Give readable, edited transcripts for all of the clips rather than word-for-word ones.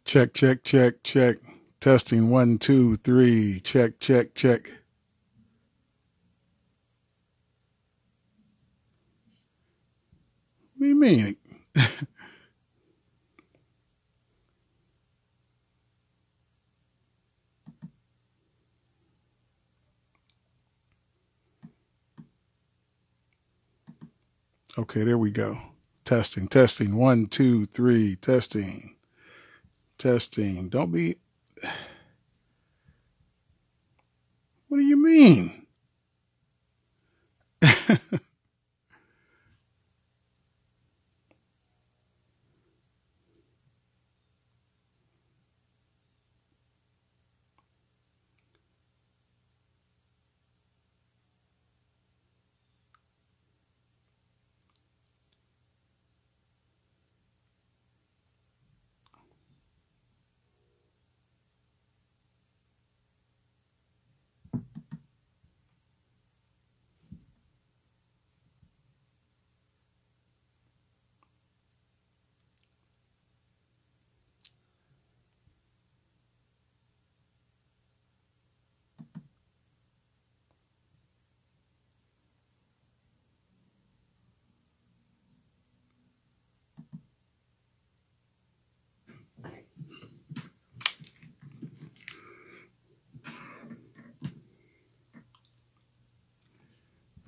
Check, check, check, check. Testing 1, 2, 3. Check, check, check. What do you mean? Okay, there we go. Testing, testing. 1, 2, 3. Testing, testing. Don't be. What do you mean?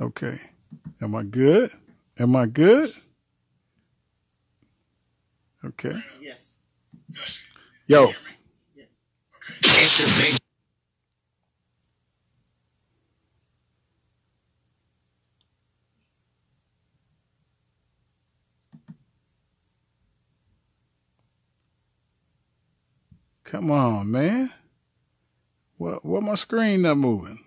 Okay. Am I good? Am I good? Okay. Yes. Yo. Yes. It's the big. Come on, man. What my screen not moving?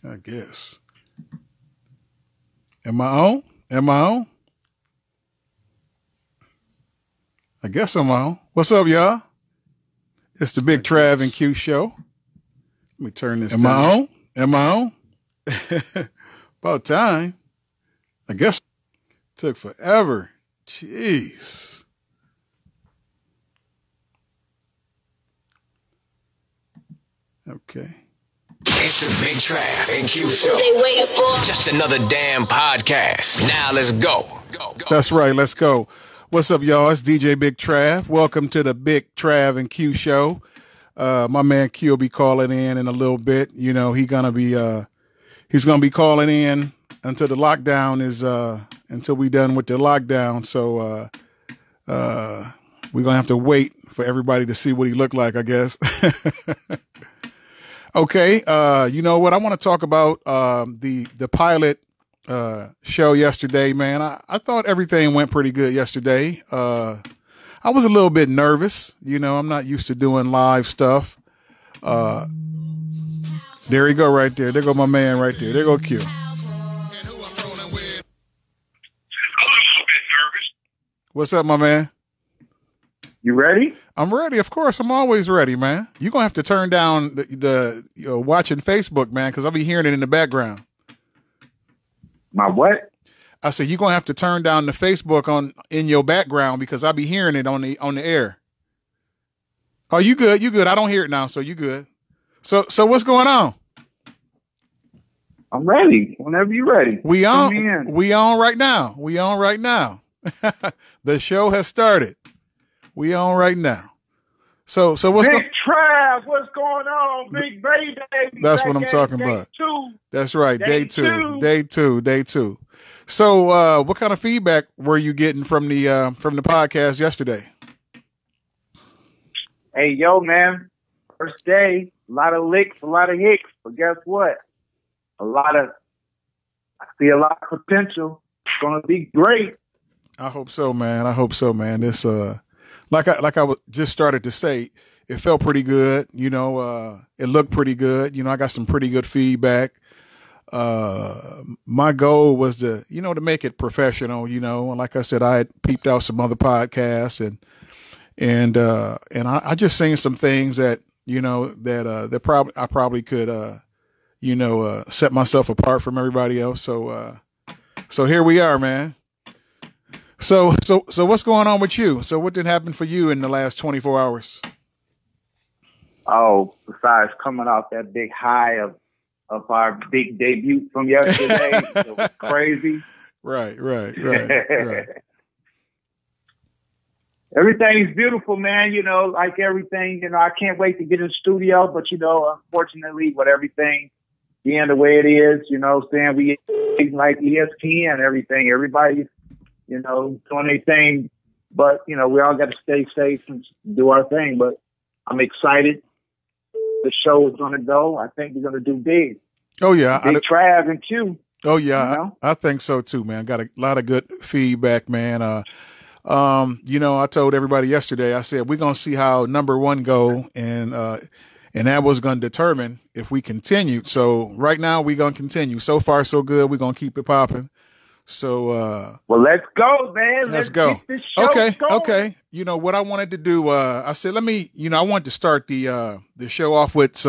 I guess. Am I on? Am I on? I guess I'm on. What's up, y'all? It's the big Trav and Q Show. Let me turn this down. Am I on? Am I on? About time. I guess it took forever. Jeez. Okay. It's the big Trav and Q Show. They waiting for just another damn podcast. Now let's go. Go. That's right. Let's go. What's up, y'all? It's DJ Big Trav. Welcome to the big Trav and Q Show. My man Q will be calling in a little bit. You know, he's gonna be calling in until the lockdown is until we done with the lockdown. So we're gonna have to wait for everybody to see what he looked like, I guess. Okay, you know what? I want to talk about the pilot show yesterday, man. I thought everything went pretty good yesterday. I was a little bit nervous. You know, I'm not used to doing live stuff. There you go right there. There go my man right there. There go Q. A little bit nervous. What's up, my man? You ready? I'm ready. Of course, I'm always ready, man. You're going to have to turn down the watching Facebook, man, because I'll be hearing it in the background. My what? I said, you're going to have to turn down the Facebook in your background because I'll be hearing it on the air. Oh, you good. You good. I don't hear it now, so you good. So what's going on? I'm ready. Whenever you're ready. We on right now. We on right now. The show has started. We on right now. So what's Big Trav, what's going on, big baby? That's what I'm talking about. Day 2. That's right. Day two. So what kind of feedback were you getting from the podcast yesterday? Hey, yo, man. First day, a lot of licks, a lot of hicks, but guess what? I see a lot of potential. It's gonna be great. I hope so, man. This like I just started to say, it felt pretty good. It looked pretty good. I got some pretty good feedback. My goal was to make it professional. And like I said, I had peeped out some other podcasts and I just seen some things that I probably could set myself apart from everybody else. So here we are, man. So what's going on with you? So what did happen for you in the last 24 hours? Oh, besides coming off that big high of our big debut from yesterday, it was crazy. Right. Everything's beautiful, man. Like everything, I can't wait to get in the studio, but unfortunately with everything being the way it is, saying we like ESPN and everything, everybody's, doing their thing, but, we all got to stay safe and do our thing, but I'm excited. The show is going to go. I think we're going to do big. Oh, yeah. Big Trav and Q. Oh, yeah. I think so, too, man. Got a lot of good feedback, man. I told everybody yesterday, I said, we're going to see how number one go. And that was going to determine if we continued. So right now we're going to continue. So far, so good. We're going to keep it popping. So, well, let's go, man. Let's go. Get this show okay. going. Okay. What I wanted to do, I said, I wanted to start the show off with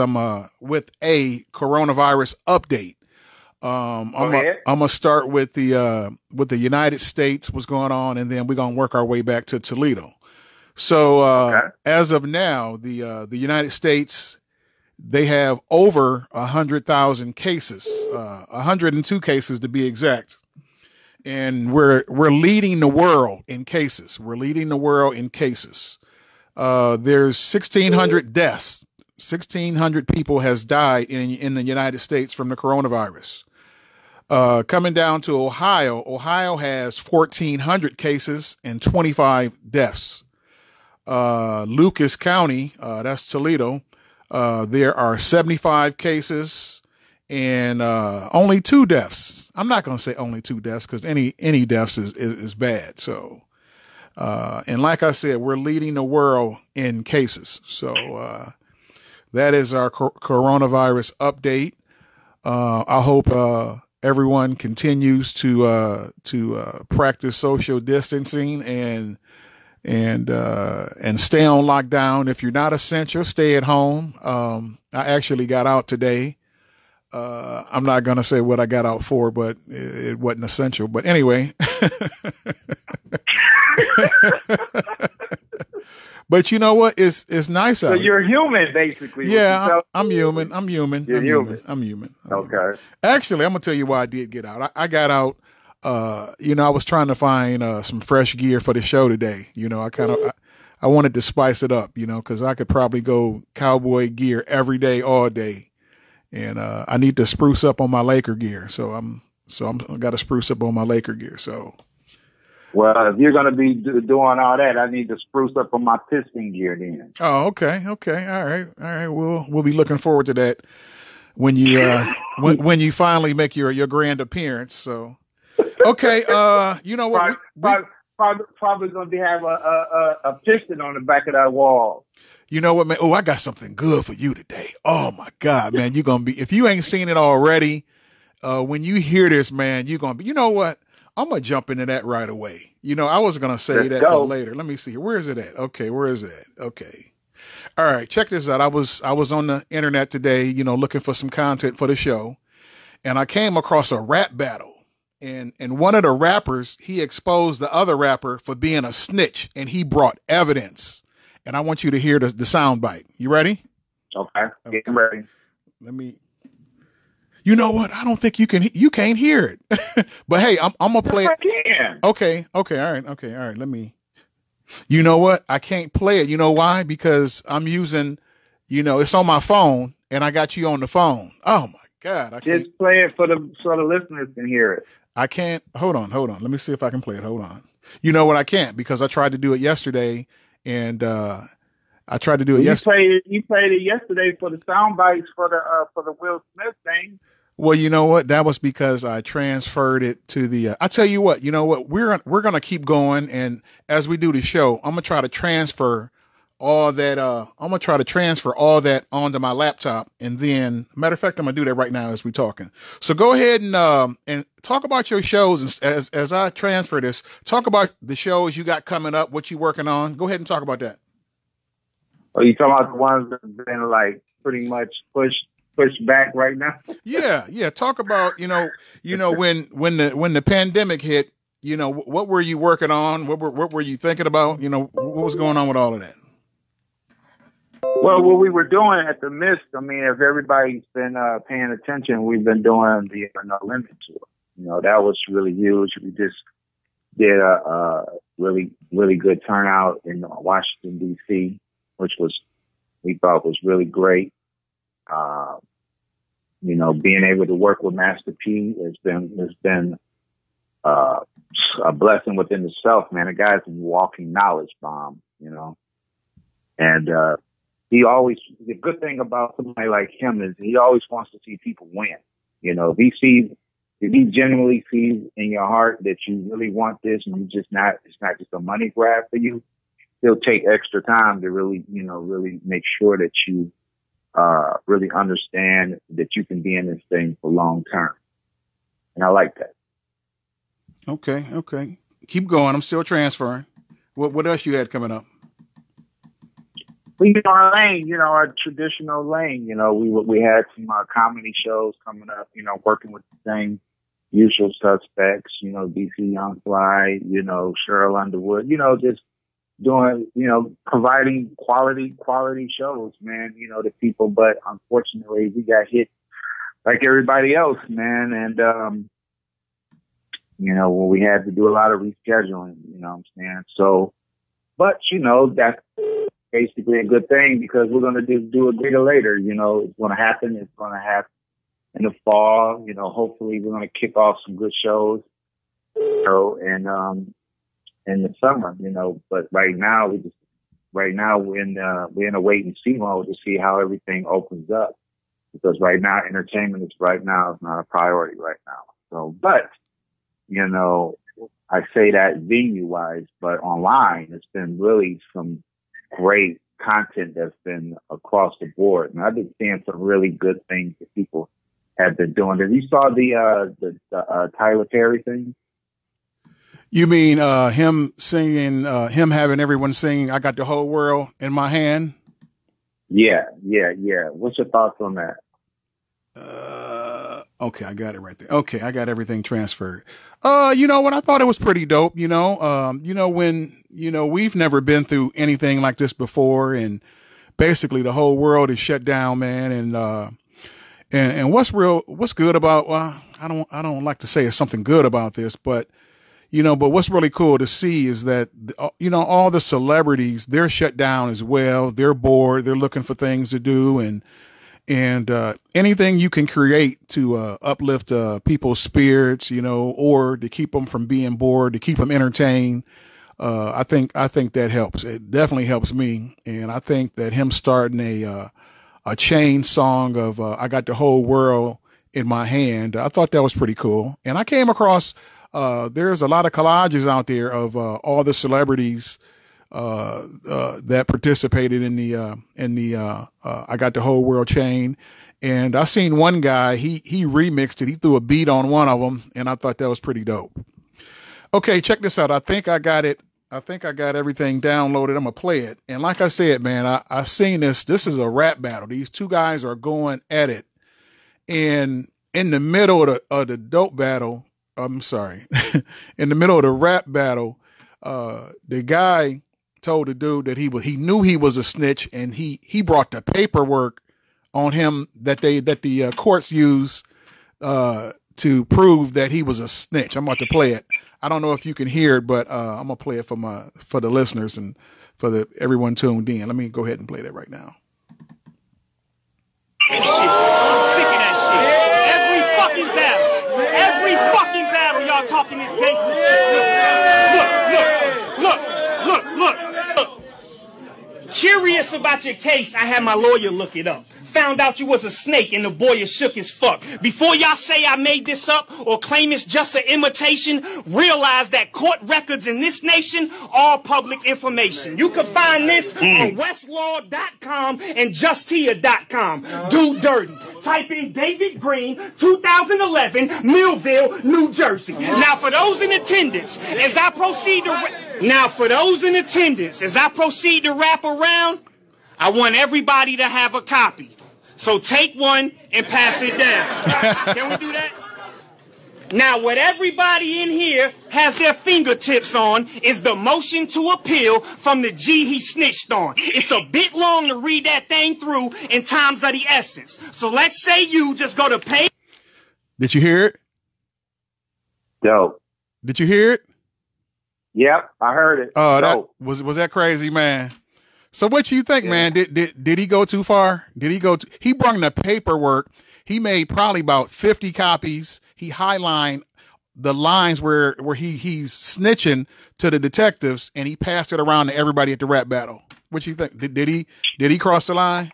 with a coronavirus update. I'm gonna start with the United States, what's going on, and then we're gonna work our way back to Toledo. So as of now, the United States, they have over 100,000 cases, 102 cases to be exact, and we're leading the world in cases. There's 1,600 deaths. 1,600 people has died in the United States from the coronavirus. Coming down to Ohio has 1,400 cases and 25 deaths. Lucas County, that's Toledo, there are 75 cases and only 2 deaths. I'm not going to say only 2 deaths because any deaths is bad. So, and like I said, we're leading the world in cases. So that is our coronavirus update. I hope everyone continues to practice social distancing and stay on lockdown. If you're not essential, stay at home. I actually got out today. I'm not going to say what I got out for, but it wasn't essential. But anyway, but you know what? It's nice out. So you're human, basically. Yeah, I'm human. You're human. I'm human. Okay. Actually, I'm gonna tell you why I did get out. I got out. I was trying to find some fresh gear for the show today. I wanted to spice it up. Because I could probably go cowboy gear every day, all day, and I need to spruce up on my Laker gear. So I'm got to spruce up on my Laker gear. So. Well, if you're going to be doing all that, I need to spruce up on my piston gear then. Oh, okay. All right. We'll be looking forward to that when you when you finally make your grand appearance. So, okay. You know what? Probably going to have a piston on the back of that wall. You know what, man? Oh, I got something good for you today. Oh my God, man! You're gonna be, if you ain't seen it already, when you hear this, man, you're gonna be. You know what? I'm going to jump into that right away. I was going to say that for later. Let me see. Where is it at? Okay. Where is it at? Okay. All right. Check this out. I was on the internet today, looking for some content for the show. And I came across a rap battle. And one of the rappers, he exposed the other rapper for being a snitch. And he brought evidence. And I want you to hear the sound bite. You ready? Okay. Getting ready. Let me. You know what? I don't think you can't hear it. But hey, I'm gonna play it. Okay. All right. Let me. You know what? I can't play it. You know why? Because I'm using, it's on my phone and I got you on the phone. Oh my God. Just play it so the listeners can hear it. I can't. Hold on. Let me see if I can play it. Hold on. You know what? I can't because I tried to do it yesterday and, I tried to do it yesterday. You played it yesterday for the sound bites for the Will Smith thing. Well, you know what? That was because I transferred it to the. I tell you what. You know what? We're gonna keep going, and as we do the show, I'm gonna try to transfer all that. I'm gonna try to transfer all that onto my laptop, and then, matter of fact, I'm gonna do that right now as we're talking. So go ahead and talk about your shows, and as I transfer this, talk about the shows you got coming up, what you working on. Go ahead and talk about that. Oh, you talking about the ones that have been like pretty much pushed back right now? Yeah. Talk about when the pandemic hit. What were you working on? What were you thinking about? What was going on with all of that? Well, what we were doing at the Mist, I mean, if everybody's been paying attention, we've been doing the No Limit tour. That was really huge. We just did a really, really good turnout in Washington, D.C., which we thought was really great. Being able to work with Master P has been a blessing within itself, man. The guy's a walking knowledge bomb, and the good thing about somebody like him is he always wants to see people win. If he genuinely sees in your heart that you really want this and it's not just a money grab for you, he'll take extra time to really make sure that you really understand that you can be in this thing for long term. And I like that. Okay. Keep going. I'm still transferring. What else you had coming up? We on our lane, our traditional lane. We had some comedy shows coming up, working with the same usual suspects, DC Young Fly, Cheryl Underwood, just doing, providing quality shows, man, to people. But unfortunately, we got hit like everybody else, man. And, we had to do a lot of rescheduling, what I'm saying? So, but, that's basically a good thing because we're going to do it bigger later. It's going to happen. It's going to happen in the fall. Hopefully we're going to kick off some good shows, and, in the summer, but right now we're in a wait and see mode to see how everything opens up, because right now entertainment is not a priority right now. So, but I say that venue wise, but online it's been really some great content that's been across the board, and I've been seeing some really good things that people have been doing. Have you saw the Tyler Perry thing? You mean him singing, him having everyone singing "I Got the Whole World in My Hand"? Yeah. What's your thoughts on that? Okay, I got it right there. Okay, I got everything transferred. You know what? I thought it was pretty dope. When we've never been through anything like this before, and basically the whole world is shut down, man. And what's good about? Well, I don't like to say it's something good about this, but what's really cool to see is that, all the celebrities, they're shut down as well. They're bored. They're looking for things to do. And anything you can create to uplift people's spirits, or to keep them from being bored, to keep them entertained. I think that helps. It definitely helps me. And I think that him starting a chain song of "I Got the Whole World in My Hand," I thought that was pretty cool. And I came across there's a lot of collages out there of all the celebrities that participated in the "I Got the Whole World" chain. And I seen one guy, he remixed it. He threw a beat on one of them, and I thought that was pretty dope. Okay, check this out. I think I got it. I think I got everything downloaded. I'm gonna play it. And like I said, man, I seen this. This is a rap battle. These two guys are going at it. And in the middle of the dope battle, I'm sorry, in the middle of the rap battle, the guy told the dude that he knew he was a snitch, and he brought the paperwork on him that the courts use to prove that he was a snitch. I'm about to play it. I don't know if you can hear it, but I'm gonna play it for the listeners and for everyone tuned in. Let me go ahead and play that right now. I'm sick of that shit. Every fucking battle, y'all talking this gangster shit. Look. Curious about your case, I had my lawyer look it up. found out you was a snake and the boy is shook as fuck. Before y'all say I made this up or claim it's just an imitation, realize that court records in this nation are public information. You can find this on westlaw.com and justia.com. Do dirty. Type in David Green, 2011, Millville, New Jersey. Now for those in attendance, as I proceed to wrap around, I want everybody to have a copy. So take one and pass it down. Can we do that? Now, what everybody in here has their fingertips on is the motion to appeal from the G he snitched on. It's a bit long to read that thing through in times of the essence. So let's say you just go to pay. Did you hear it? Dope. Did you hear it? Yep, I heard it. Oh, that was that crazy, man. So what you think, man? Did he go too far? He brought the paperwork. He made probably about 50 copies. He highlined the lines where he's snitching to the detectives, and he passed it around to everybody at the rap battle. What you think? Did he cross the line?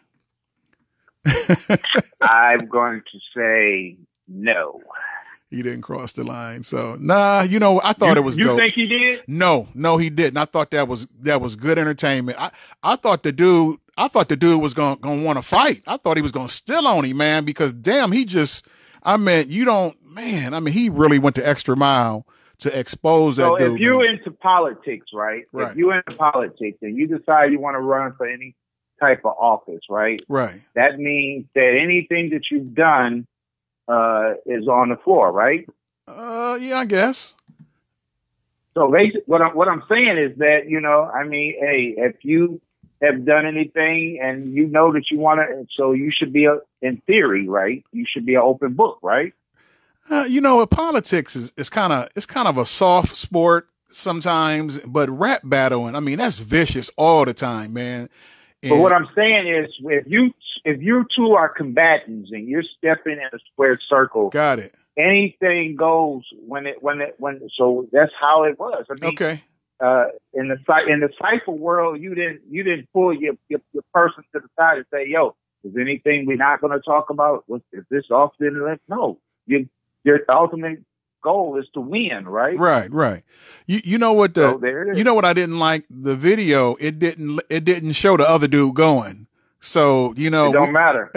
I'm going to say no. He didn't cross the line. So nah, I thought it was dope. You think he did? No, he didn't. I thought that was good entertainment. I thought the dude was gonna want to fight. I thought he was gonna steal on him, man, because damn, he really went the extra mile to expose that dude. So if you're into politics, right? If you're into politics and you decide you want to run for any type of office, right? Right. That means that anything that you've done is on the floor, right? Yeah, I guess. So what I'm saying is that, hey, if you have done anything and you know that you want to, so you should be, in theory, right? You should be an open book, right? Politics is kind of a soft sport sometimes, but rap battling, that's vicious all the time, man. And but what I'm saying is, if you two are combatants and you're stepping in a square circle, got it. Anything goes so that's how it was. Okay. In the cipher world, you didn't pull your person to the side and say, "Yo, is anything we're not going to talk about? Is this off the internet?" No, your ultimate goal is to win, right? Right. You know what what I didn't like? The video, it didn't show the other dude going. So, it don't matter.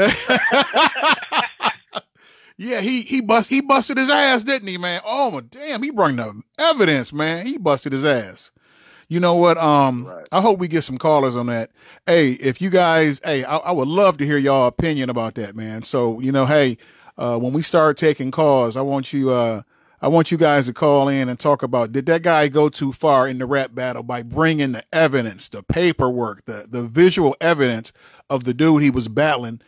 Yeah, he busted his ass, didn't he, man? Oh my damn, he brought the evidence, man. He busted his ass. You know what? Right. I hope we get some callers on that. Hey, if you guys, I would love to hear y'all opinion about that, man. So, hey, when we start taking calls, I want you guys to call in and talk about, did that guy go too far in the rap battle by bringing the evidence, the paperwork, the visual evidence of the dude he was battling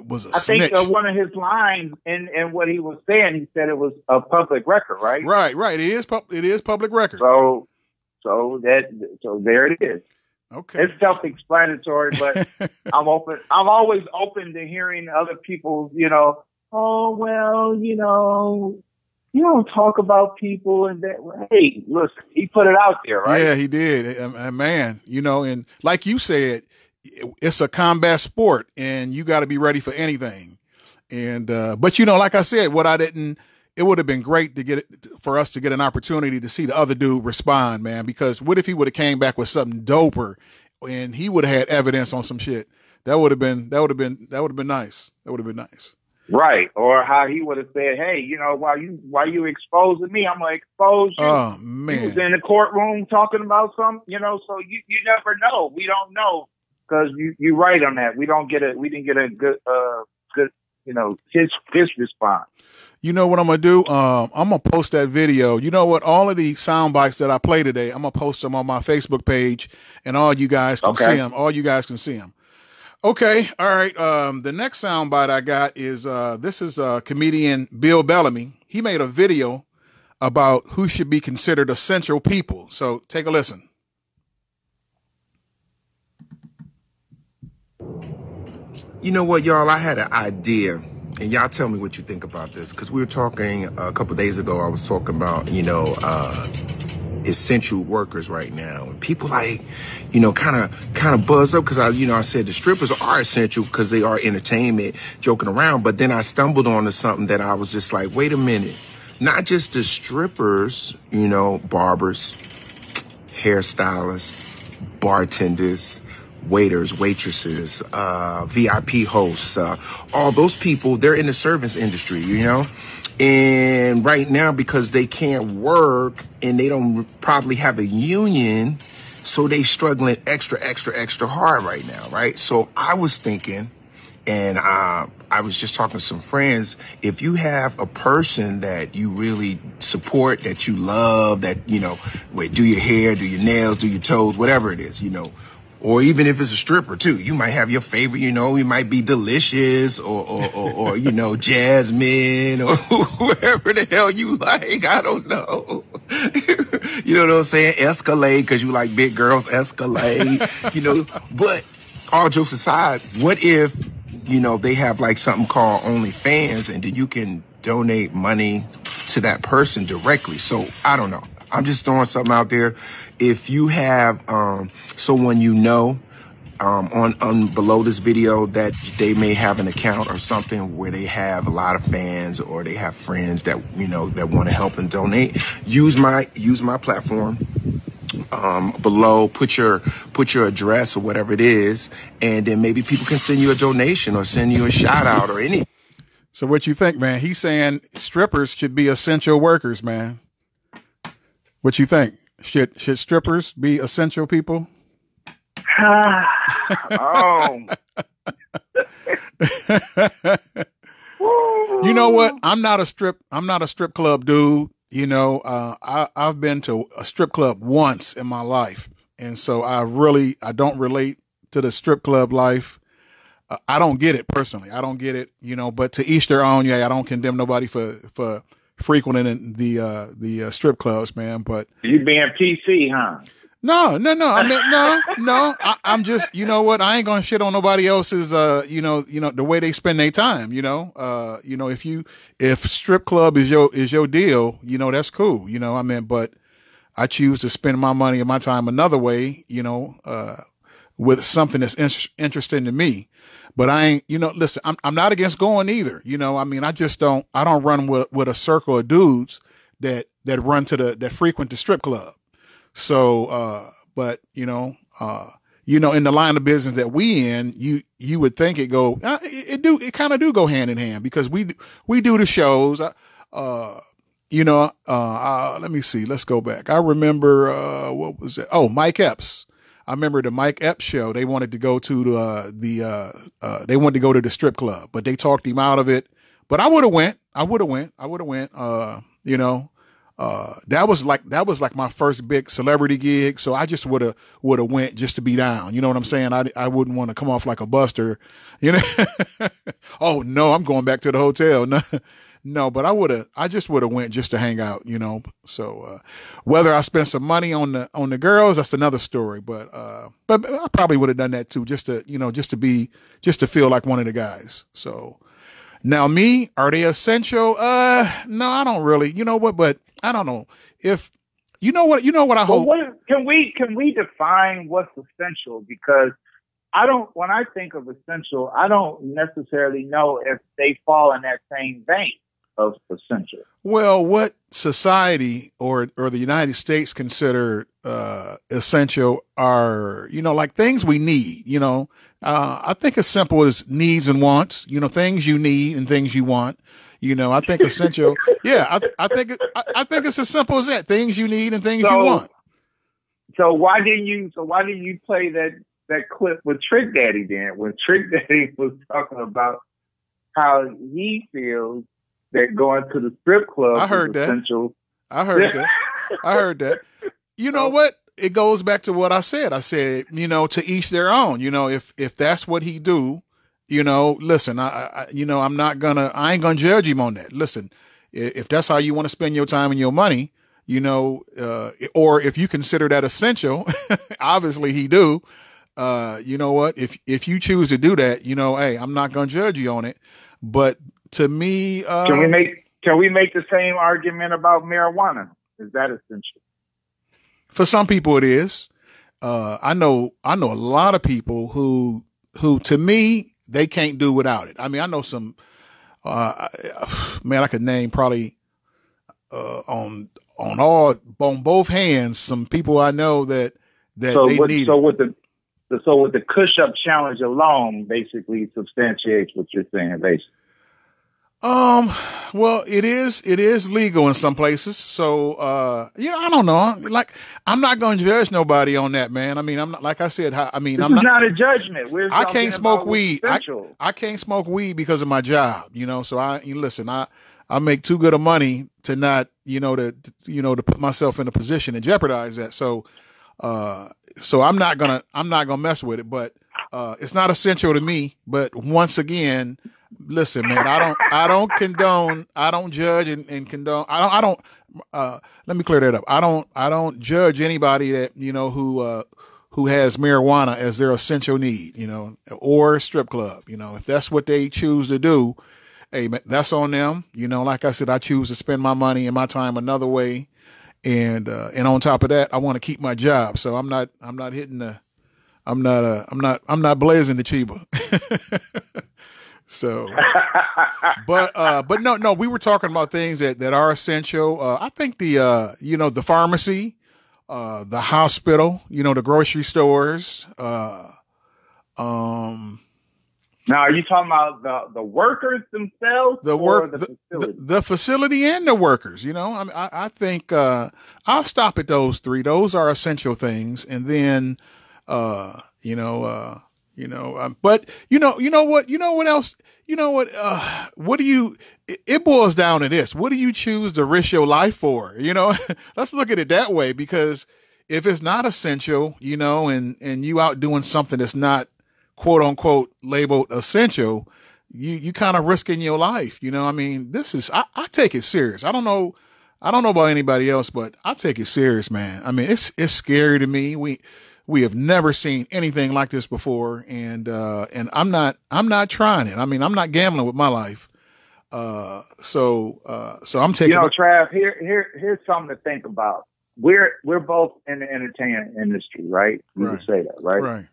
was a snitch. I think one of his lines in what he was saying, he said it was a public record, right? Right. It is public record. So there it is. Okay. It's self-explanatory, but I'm always open to hearing other people, oh, well, you don't talk about people and that. Hey, look, he put it out there, right? Yeah, he did. Man, and like you said, it's a combat sport and you got to be ready for anything. And, but like I said, it would have been great for us to get an opportunity to see the other dude respond, man, because what if he would have came back with something doper and he would have had evidence on some shit? That would have been nice. That would have been nice. Right. Or how he would have said, hey, while you exposing me, I'm going to expose you. Oh, man. He was in the courtroom talking about something, so you never know. We don't know because you're right on that. We didn't get a good, his response. You know what I'm going to do? I'm going to post that video. You know what? All of these sound bites that I play today, I'm going to post them on my Facebook page and all you guys can see them. All you guys can see them. Okay. All right. The next soundbite I got is, this is comedian Bill Bellamy. He made a video about who should be considered essential people. So take a listen. You know what, y'all? I had an idea, and y'all tell me what you think about this. Because we were talking a couple days ago, I was talking about, essential workers right now. And people like, kind of buzz up because I said the strippers are essential because they are entertainment, joking around. But then I stumbled onto something that I was just like, wait a minute, not just the strippers, barbers, hairstylists, bartenders, waiters, waitresses, VIP hosts, all those people, they're in the service industry, And right now, because they can't work and they don't probably have a union, so they struggling extra hard right now, right? So I was thinking, and I was just talking to some friends, if you have a person that you really support, that you love, that, do your hair, do your nails, do your toes, whatever it is, or even if it's a stripper too, you might have your favorite, it might be Delicious or Jasmine or whoever the hell you like. I don't know. You know what I'm saying? Escalade, because you like big girls, Escalade, but all jokes aside, what if, they have like something called OnlyFans and then you can donate money to that person directly. So I don't know. I'm just throwing something out there. If you have someone on below this video that they may have an account or something where they have a lot of fans or they have friends that that want to help and donate, use my platform below, put your address or whatever it is, and then maybe people can send you a donation or send you a shout out or anything. So what you think, man? He's saying strippers should be essential workers, man. What you think? Should strippers be essential people? Oh. You know what? I'm not a strip club dude. I've been to a strip club once in my life. And so I don't relate to the strip club life. I don't get it personally. I don't get it, but to each their own. Yeah, I don't condemn nobody for frequenting the strip clubs, man. But you being PC, huh? No. I mean, no. I'm just, what? I ain't gonna shit on nobody else's, the way they spend their time. If strip club is your deal, that's cool. But I choose to spend my money and my time another way. With something that's interesting to me. But I ain't, listen, I'm not against going either. I don't run with a circle of dudes that that frequent the strip club. So, but in the line of business that we in, you would think it kind of do go hand in hand because we do the shows. Let me see. Let's go back. I remember, what was it? Oh, Mike Epps. I remember the Mike Epps show. They wanted to go to the strip club, but they talked him out of it. But I would have went. That was like my first big celebrity gig. So I just would have went just to be down. You know what I'm saying? I wouldn't want to come off like a buster, Oh no, I'm going back to the hotel. No, but I just would have went just to hang out, So, whether I spent some money on the girls, that's another story. But I probably would have done that too, just to feel like one of the guys. So now are they essential? No, I don't really, but I don't know if, I hope. Can we define what's essential? Because when I think of essential, I don't necessarily know if they fall in that same vein of essential. Well, what society or the United States consider essential are, like things we need, I think as simple as needs and wants, things you need and things you want. I think essential. Yeah, I think it's as simple as that. Things you need and things you want. So why didn't you play that clip with Trick Daddy then? When Trick Daddy was talking about how he feels that going to the strip club is essential. I heard that. You know what? It goes back to what I said. I said, to each their own. If that's what he do. Listen, I ain't gonna judge him on that. Listen, if that's how you want to spend your time and your money, or if you consider that essential, obviously he do. You know what? If you choose to do that, hey, I'm not gonna judge you on it. But to me, can we make the same argument about marijuana? Is that essential? For some people it is. I know a lot of people who to me, they can't do without it. I mean, I know some, man, I could name probably, on both hands, some people I know that need it. So with the push-up challenge alone, basically substantiates what you're saying, basically. Well, it is legal in some places. So, I don't know. Like, I'm not going to judge nobody on that, man. I mean, I'm not, like I said, I'm not a judgment. I can't smoke weed. I can't smoke weed because of my job, So I make too good of money to not, to put myself in a position and jeopardize that. So I'm not gonna mess with it, but, it's not essential to me. But once again, listen, man, I don't condone, I don't judge and condone. Let me clear that up. I don't judge anybody that, who has marijuana as their essential need, or strip club, if that's what they choose to do, hey, man, that's on them. Like I said, I choose to spend my money and my time another way. And on top of that, I want to keep my job. So I'm not blazing the Chiba. So, but no, we were talking about things that are essential. I think the pharmacy, the hospital, the grocery stores, Now, are you talking about the workers themselves, the facility and the workers? I think I'll stop at those three. Those are essential things, and then but you know what else? What do you? It boils down to this: what do you choose to risk your life for? Let's look at it that way. Because if it's not essential, and you out doing something that's not quote unquote labeled essential, you kind of risking your life. I mean, I take it serious. I don't know about anybody else, but I take it serious, man. I mean, it's scary to me. We have never seen anything like this before. And I'm not trying it. I mean, I'm not gambling with my life. So I'm taking, Trav, here's something to think about. We're both in the entertainment industry, right? You would say that, right? Right.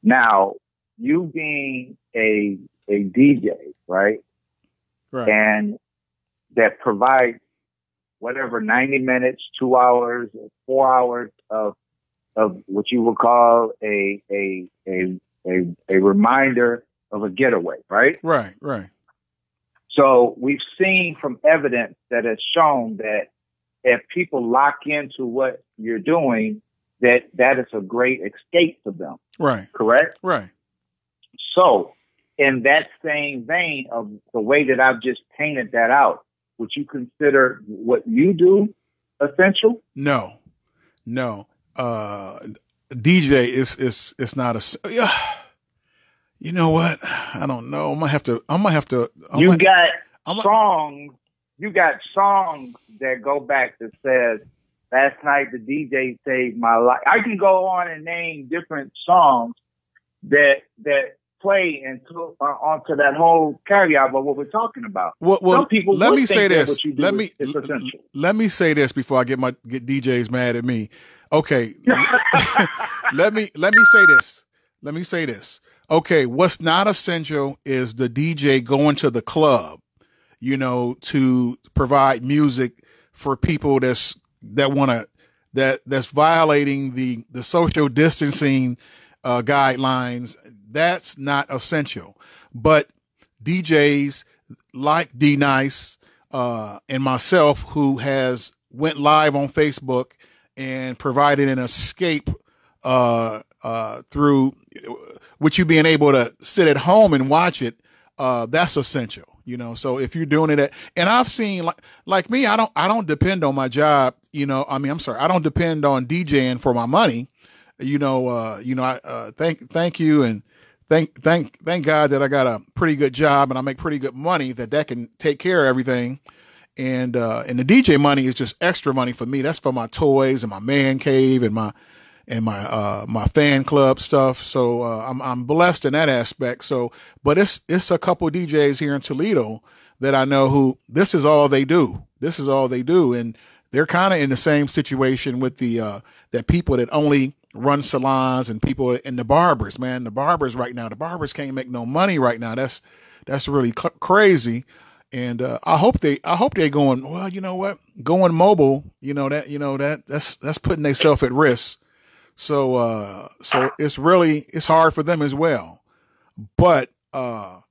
Now, you being a DJ, right? Right. And that provides whatever 90 minutes, 2 hours, or 4 hours of what you would call a reminder of a getaway, right? Right, right. So we've seen from evidence that has shown that if people lock into what you're doing, that is a great escape for them. Right. Correct? Right. So in that same vein of the way that I've just painted that out, would you consider what you do essential? No. DJ is not a, you know what? I don't know. I'm gonna have to. You got songs that go back that says, last night the DJ saved my life. I can go on and name different songs that play into onto that whole caveat about what we're talking about. Well, some people let me say this. Let me say this before I get DJs mad at me. Okay. let me say this. Let me say this. Okay, what's not essential is the DJ going to the club, to provide music for people that's violating the social distancing guidelines. That's not essential. But DJs like D Nice and myself, who has went live on Facebook and provided an escape through with you being able to sit at home and watch it, that's essential. So if you're doing it and I've seen like me, I don't depend on my job. I don't depend on DJing for my money. I thank you and thank God that I got a pretty good job and I make pretty good money that can take care of everything. And the DJ money is just extra money for me. That's for my toys and my man cave and my fan club stuff. So I'm blessed in that aspect. So, but it's a couple of DJs here in Toledo that I know who this is all they do. And they're kind of in the same situation with the that people that only run salons and people and the barbers, man. The barbers right now, the barbers can't make no money right now. That's really crazy. And I hope they're going, well, you know what, going mobile, that's putting themselves at risk. So it's hard for them as well. But but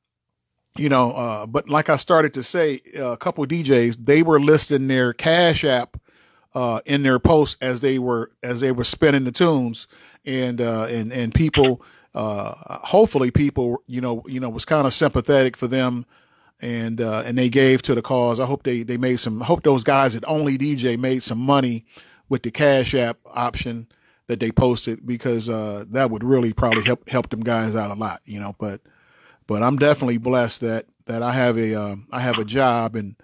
like I started to say, a couple of DJs, they were listing their Cash App in their posts as they were spinning the tunes, and people, hopefully people, was kind of sympathetic for them, and they gave to the cause. I hope they made some. I hope those guys at Only DJ made some money with the Cash App option that they posted, because that would really probably help them guys out a lot, But I'm definitely blessed that I have a job, and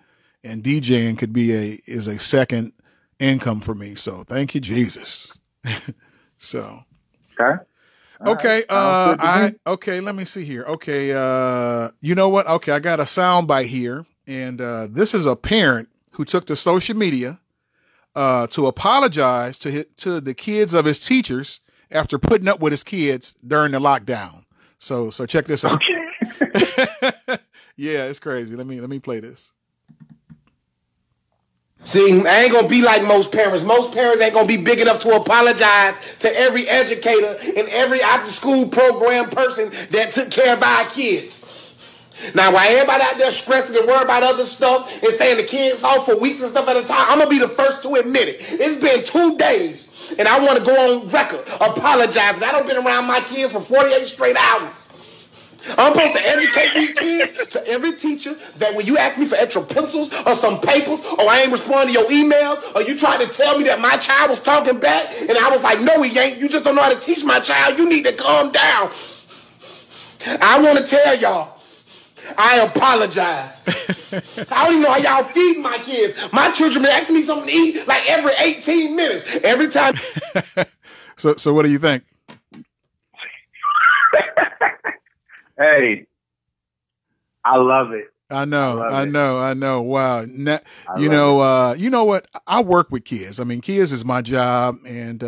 DJing could be is a second income for me. So thank you, Jesus. So okay. Okay, let me see here. Okay, you know what? Okay, I got a sound bite here, and this is a parent who took to social media to apologize to the kids of his teachers after putting up with his kids during the lockdown. So check this out. Yeah, it's crazy. Let me play this. See, I ain't gonna be like most parents. Most parents ain't gonna be big enough to apologize to every educator and every after-school program person that took care of our kids. Now, while everybody out there stressing and worried about other stuff and saying the kids off for weeks and stuff at a time, I'm gonna be the first to admit it. It's been 2 days, and I want to go on record apologizing. I done been around my kids for 48 straight hours. I'm supposed to educate these kids to every teacher that when you ask me for extra pencils or some papers, or I ain't responding to your emails, or you trying to tell me that my child was talking back, and I was like, no, he ain't. You just don't know how to teach my child. You need to calm down. I want to tell y'all, I apologize. I don't even know how y'all feed my kids. My children been asking me something to eat like every 18 minutes. Every time. So what do you think? Hey, I love it. I know. Wow. You know what? I work with kids. I mean, kids is my job, and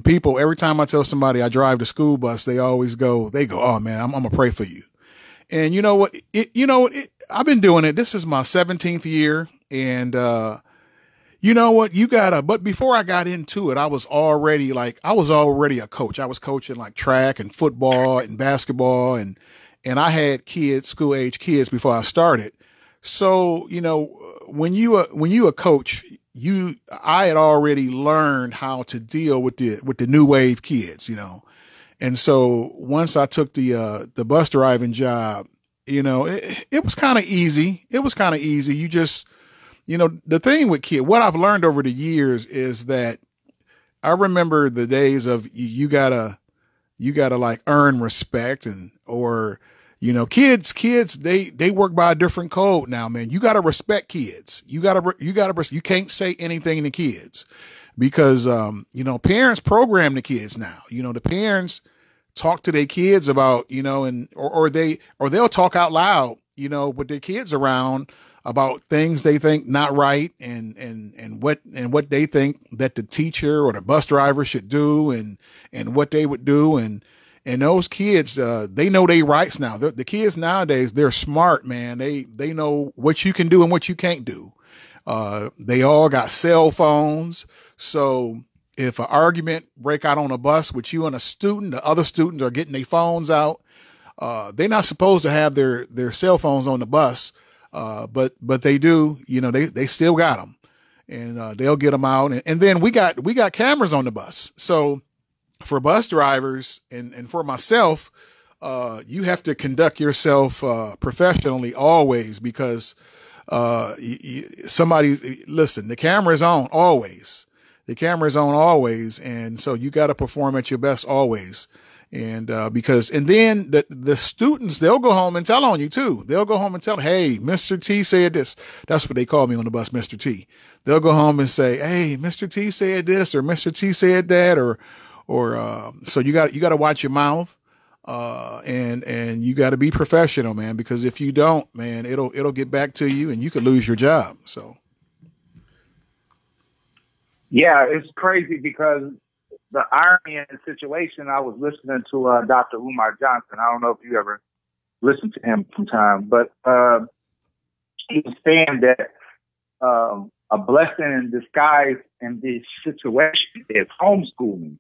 people, every time I tell somebody I drive the school bus, they go, oh man, I'm gonna pray for you. And you know what? I've been doing it. This is my 17th year, and you know what? But before I got into it, I was already a coach. I was coaching like track and football and basketball, and I had school age kids before I started. So, when you a coach, I had already learned how to deal with the new wave kids, And so once I took the bus driving job, it was kind of easy. It was kind of easy. You just, the thing with kids, what I've learned over the years is that I remember the days of you gotta like earn respect, kids, they work by a different code now, man. You gotta respect kids. You can't say anything to kids because, parents program the kids now. The parents talk to their kids about, or they'll talk out loud, with their kids around about things they think not right and what they think that the teacher or the bus driver should do and what they would do. And those kids, they know their rights now. The kids nowadays, they're smart, man. They know what you can do and what you can't do. They all got cell phones. So if an argument break out on a bus with you and a student, the other students are getting their phones out. They're not supposed to have their cell phones on the bus. But they do, they still got them, and they'll get them out. And then we got cameras on the bus. So for bus drivers and for myself, you have to conduct yourself professionally always, because listen, the camera is on always. The camera is on always, and so you got to perform at your best always. And then the students, they'll go home and tell on you too. They'll go home and tell, hey, Mr. T said this. That's what they call me on the bus, Mr. T. They'll go home and say, hey, Mr. T said this, or Mr. T said that, or so you got to watch your mouth, and you got to be professional, man, because if you don't, man, it'll get back to you and you could lose your job. So. Yeah, it's crazy because the irony in the situation, I was listening to Dr. Umar Johnson. I don't know if you ever listened to him sometime, but he was saying that a blessing in disguise in this situation is homeschooling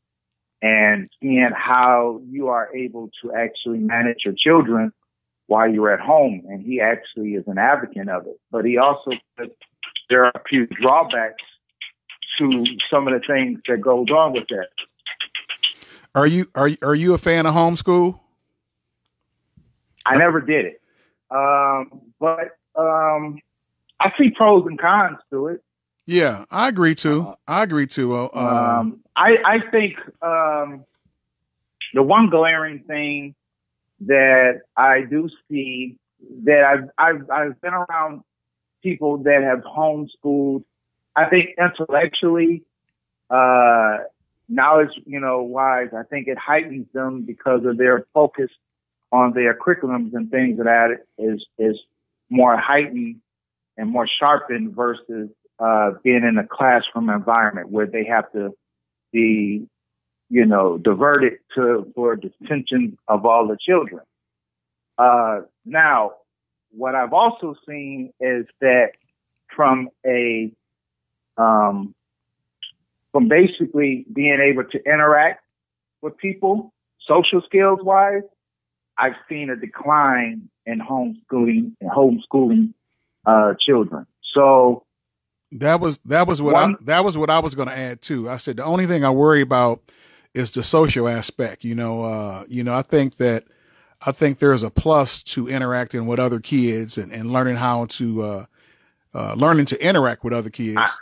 and seeing how you are able to actually manage your children while you're at home. And he actually is an advocate of it. But he also said there are a few drawbacks to some of the things that goes on with that. Are you a fan of homeschool? I never did it. But I see pros and cons to it. Yeah, I agree too. I think the one glaring thing that I do see that I've been around people that have homeschooled. I think intellectually, knowledge, wise, I think it heightens them because of their focus on their curriculums and things of that is more heightened and more sharpened versus being in a classroom environment where they have to be, diverted for the attention of all the children. Now, what I've also seen is that from basically being able to interact with people, social skills wise, I've seen a decline in homeschooling children. So that was what I was going to add too. I said the only thing I worry about is the social aspect. I think there's a plus to interacting with other kids and learning how to interact with other kids.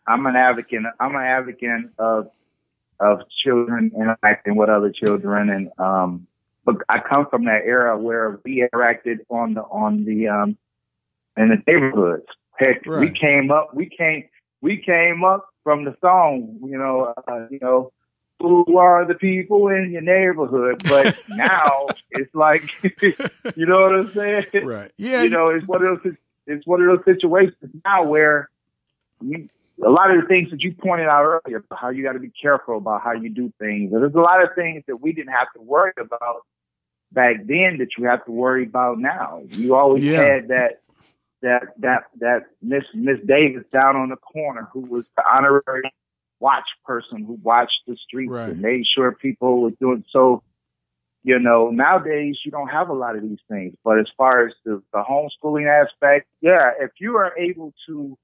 I'm an advocate of children interacting with other children, and but I come from that era where we interacted in the neighborhoods. Heck, right. We came up from the song, who are the people in your neighborhood? But now it's like, you know what I'm saying? Right. Yeah. It's one of those situations now where a lot of the things that you pointed out earlier, how you got to be careful about how you do things. There's a lot of things that we didn't have to worry about back then that you have to worry about now. You always had that Miss Davis down on the corner who was the honorary watch person who watched the streets and made sure people were doing so. Nowadays you don't have a lot of these things. But as far as the homeschooling aspect, if you are able to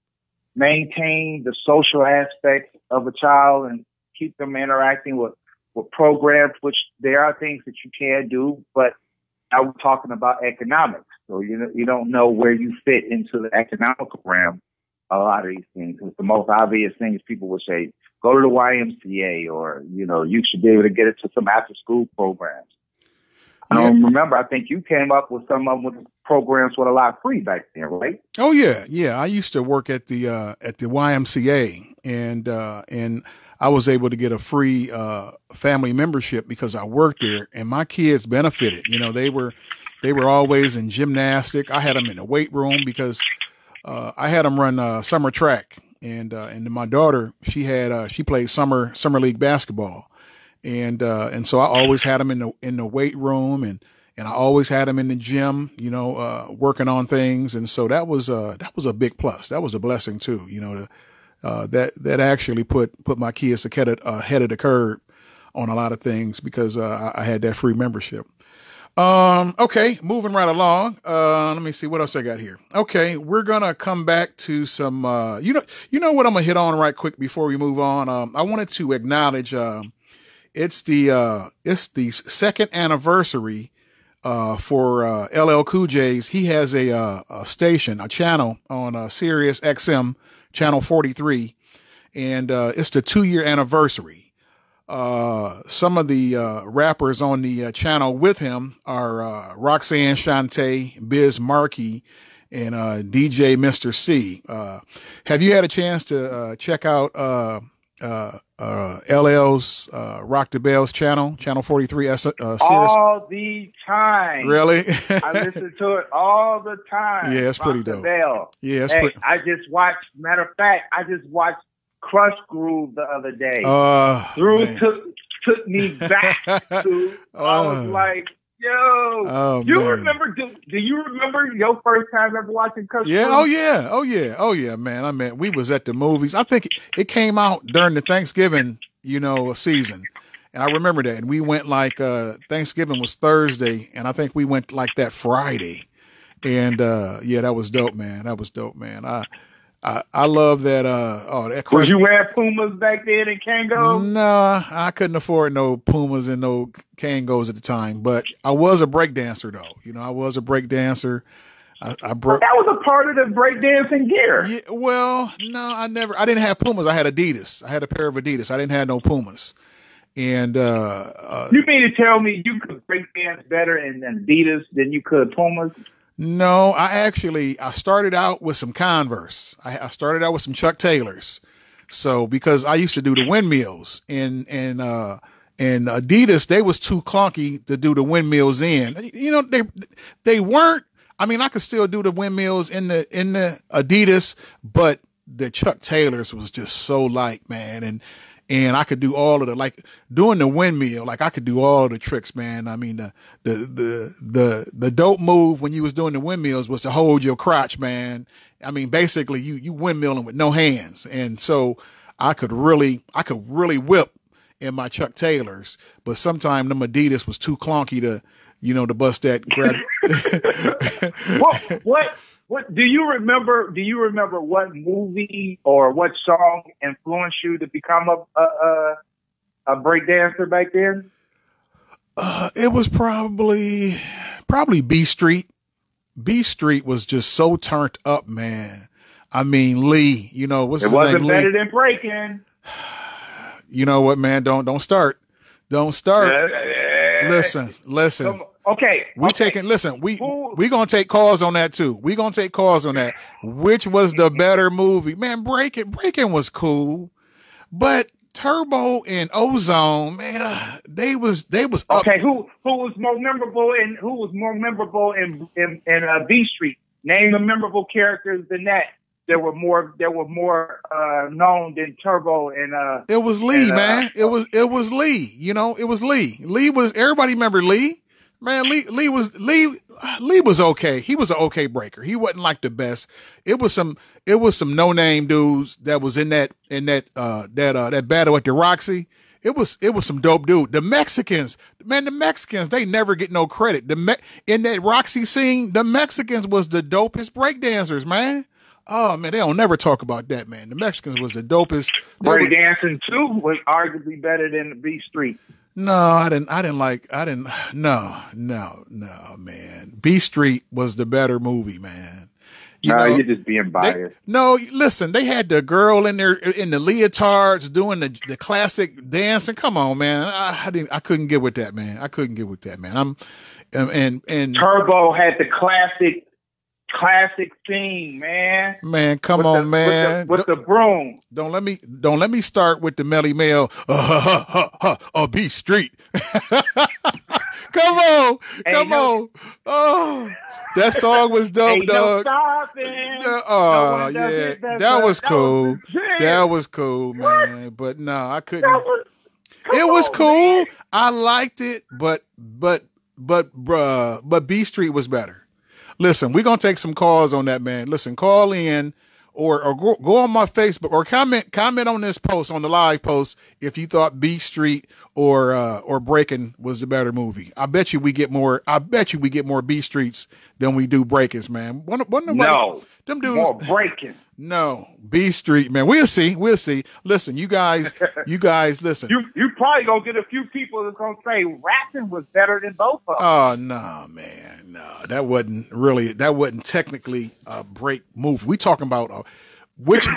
maintain the social aspect of a child and keep them interacting with programs, which there are things that you can do, but now we're talking about economics. So you don't know where you fit into the economical realm. A lot of these things. It's the most obvious things people would say, go to the YMCA, or, you should be able to get into some after school programs. I don't remember. I think you came up with some of them with programs with a lot free back then, right? Oh yeah. Yeah. I used to work at the YMCA and I was able to get a free, family membership because I worked there, and my kids benefited. They were always in gymnastic. I had them in the weight room because I had them run summer track, and my daughter, she played summer league basketball, and so I always had them in the weight room, and I always had them in the gym, working on things, and so that was a big plus. That was a blessing too, that actually put my kids ahead of the curve on a lot of things because I had that free membership. Okay, moving right along. Let me see what else I got here. Okay, we're gonna come back to some. You know what I'm gonna hit on right quick before we move on. I wanted to acknowledge. It's the second anniversary for LL Cool J's. He has a station, a channel on Sirius XM channel 43, and it's the 2-year anniversary. Some of the rappers on the channel with him are Roxanne Shante, Biz Markie, and DJ Mr. C. Have you had a chance to check out LL's Rock the Bells channel 43? All the time. Really? I listen to it all the time. Yeah, it's pretty dope. Bell. Yeah, I just watched. Matter of fact, I just watched Crush Groove the other day. Drew took me back to. I was like, yo, you remember? Do you remember your first time ever watching Crush Groove? Oh yeah, man. I mean, we was at the movies. I think it came out during the Thanksgiving, season. And I remember that. And we went like Thanksgiving was Thursday, and I think we went like that Friday. And that was dope, man. I love that. That was you wearing Pumas back then in Kangol? No, I couldn't afford no Pumas and no Kangos at the time. But I was a break dancer, though. I was a break dancer. I broke. That was a part of the breakdancing gear. Yeah, well, no, I didn't have Pumas. I had Adidas. I had a pair of Adidas. I didn't have no Pumas. And you mean to tell me you could breakdance better in Adidas than you could Pumas? No, I started out with some Converse. I started out with some Chuck Taylors. So because I used to do the windmills and Adidas, they was too clunky to do the windmills in. They weren't. I mean, I could still do the windmills in the Adidas, but the Chuck Taylors was just so light, man. And I could do all of like doing the windmill, like I could do all of the tricks, man. I mean, the dope move when you was doing the windmills was to hold your crotch, man. I mean, basically you windmilling with no hands. And so I could really whip in my Chuck Taylors, but sometimes them Adidas was too clunky to bust that grab. What do you remember? Do you remember what movie or what song influenced you to become a break dancer back then? It was probably B Street. B Street was just so turned up, man. I mean, Lee, what's his name? It wasn't better than breaking. You know what, man? Don't start. Listen. Okay. We gonna take calls on that too. We gonna take calls on that. Which was the better movie? Man, Breaking was cool, but Turbo and Ozone, man, they was up. Okay. Who was more memorable in B Street? Name the memorable characters in that. There were more known than Turbo and it was Lee, man. It was Lee. It was Lee. Lee was, everybody remember Lee? Man, Lee was okay. He was an okay breaker. He wasn't like the best. It was some no-name dudes that was in that battle at the Roxy. It was some dope dude. The Mexicans, they never get no credit. In that Roxy scene, the Mexicans was the dopest breakdancers, man. Oh man, they don't never talk about that, man. The Mexicans was the dopest. Breakdancing too was arguably better than the B Street. No, man. B Street was the better movie, man. You're just being biased. Listen, they had the girl in there in the leotards doing the classic dancing. Come on, man. I couldn't get with that, man. And Turbo had the classic theme, man. Man, come on, man. With the broom. Don't let me start with the Melly Mel. B Street. Come on. Oh, that song was dope, dog. That was cool. That was cool, man. But no, I couldn't. It was cool. I liked it, but B Street was better. Listen, we're going to take some calls on that, man. Listen, call in or go on my Facebook or comment on this post, on the live post, if you thought B Street or Breaking was the better movie. I bet you we get more B Streets than we do Breakings, man. No, them dudes, more Breaking. No, B Street, man. We'll see. Listen, you guys, listen. You probably gonna get a few people that's gonna say rapping was better than both of them. Oh no, man, no, that wasn't technically a break movie. We talking about which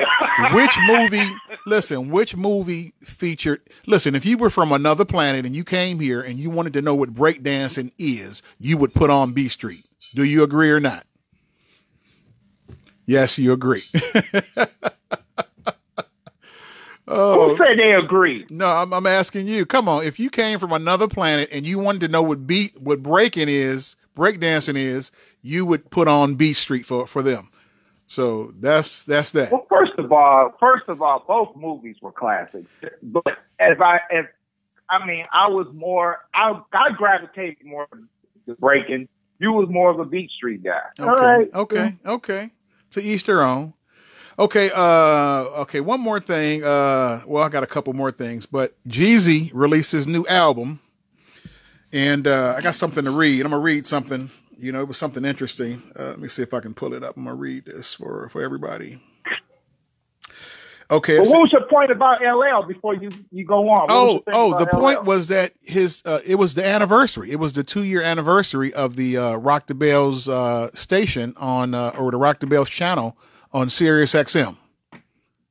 movie? Listen, which movie featured? Listen, if you were from another planet and you came here and you wanted to know what breakdancing is, you would put on B Street. Do you agree or not? Yes, you agree. Who said they agree? No, I'm asking you. Come on, if you came from another planet and you wanted to know what breakdancing is, you would put on B Street for them. So that's that. Well, first of all, both movies were classics. But I gravitated more to breaking. You was more of a Beat Street guy. Okay. To each their own. Okay, one more thing. Well, I got a couple more things, but Jeezy released his new album, and I got something to read. I'm gonna read something. You know, it was something interesting. Let me see if I can pull it up. I'm gonna read this for everybody. Okay. Well, what was your point about LL before you go on? The point was that it was the anniversary. It was the 2-year anniversary of the Rock the Bells station on or the Rock the Bells channel on Sirius XM.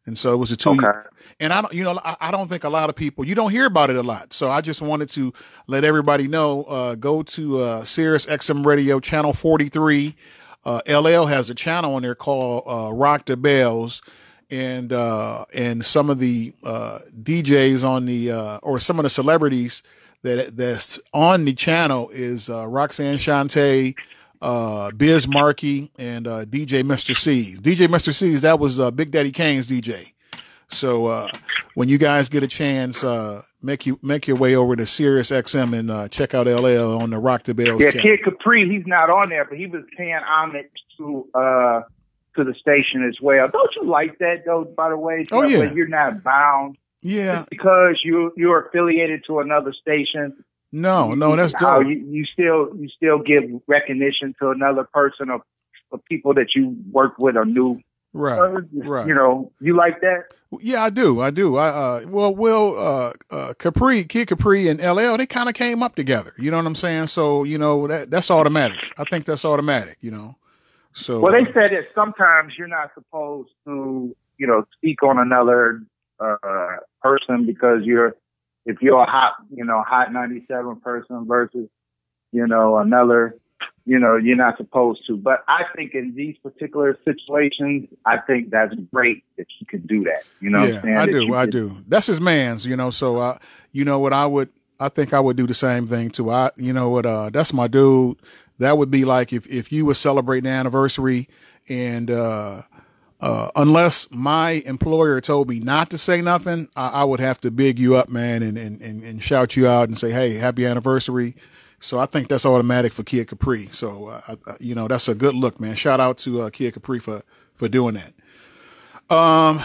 And so it was a 2-year. And I don't think a lot of people, you don't hear about it a lot. So I just wanted to let everybody know, go to Sirius XM Radio channel 43. LL has a channel on there called Rock the Bells. And some of the DJs on the or some of the celebrities that's on the channel is Roxanne Shante, Biz Markie, and DJ Mr. C's. DJ Mr. C's, that was Big Daddy Kane's DJ. So when you guys get a chance, make your way over to Sirius XM and check out LL on the Rock the Bells channel. Kid Capri, he's not on there, but he was paying homage to the station as well. Don't you like that, though, by the way? Oh, yeah. You're not bound. Yeah. Just because you're affiliated to another station. No, that's dope. You still give recognition to another person or people that you work with or knew. Right. Right. You know, you like that? Yeah, I do. Kid Capri and LL, they kind of came up together. You know what I'm saying? So, you know, that's automatic. I think that's automatic, you know. So, well, they said that sometimes you're not supposed to, you know, speak on another person because if you're a hot 97 person versus, you know, another, you know, you're not supposed to. But I think in these particular situations, I think that's great that you can do that. You know what I'm saying? I do. That's his man's, you know. So, you know what, I think I would do the same thing too. That's my dude. That would be like if you were celebrating the anniversary and unless my employer told me not to say nothing, I would have to big you up, man, and shout you out and say, hey, happy anniversary. So I think that's automatic for Kid Capri. So, that's a good look, man. Shout out to Kid Capri for doing that.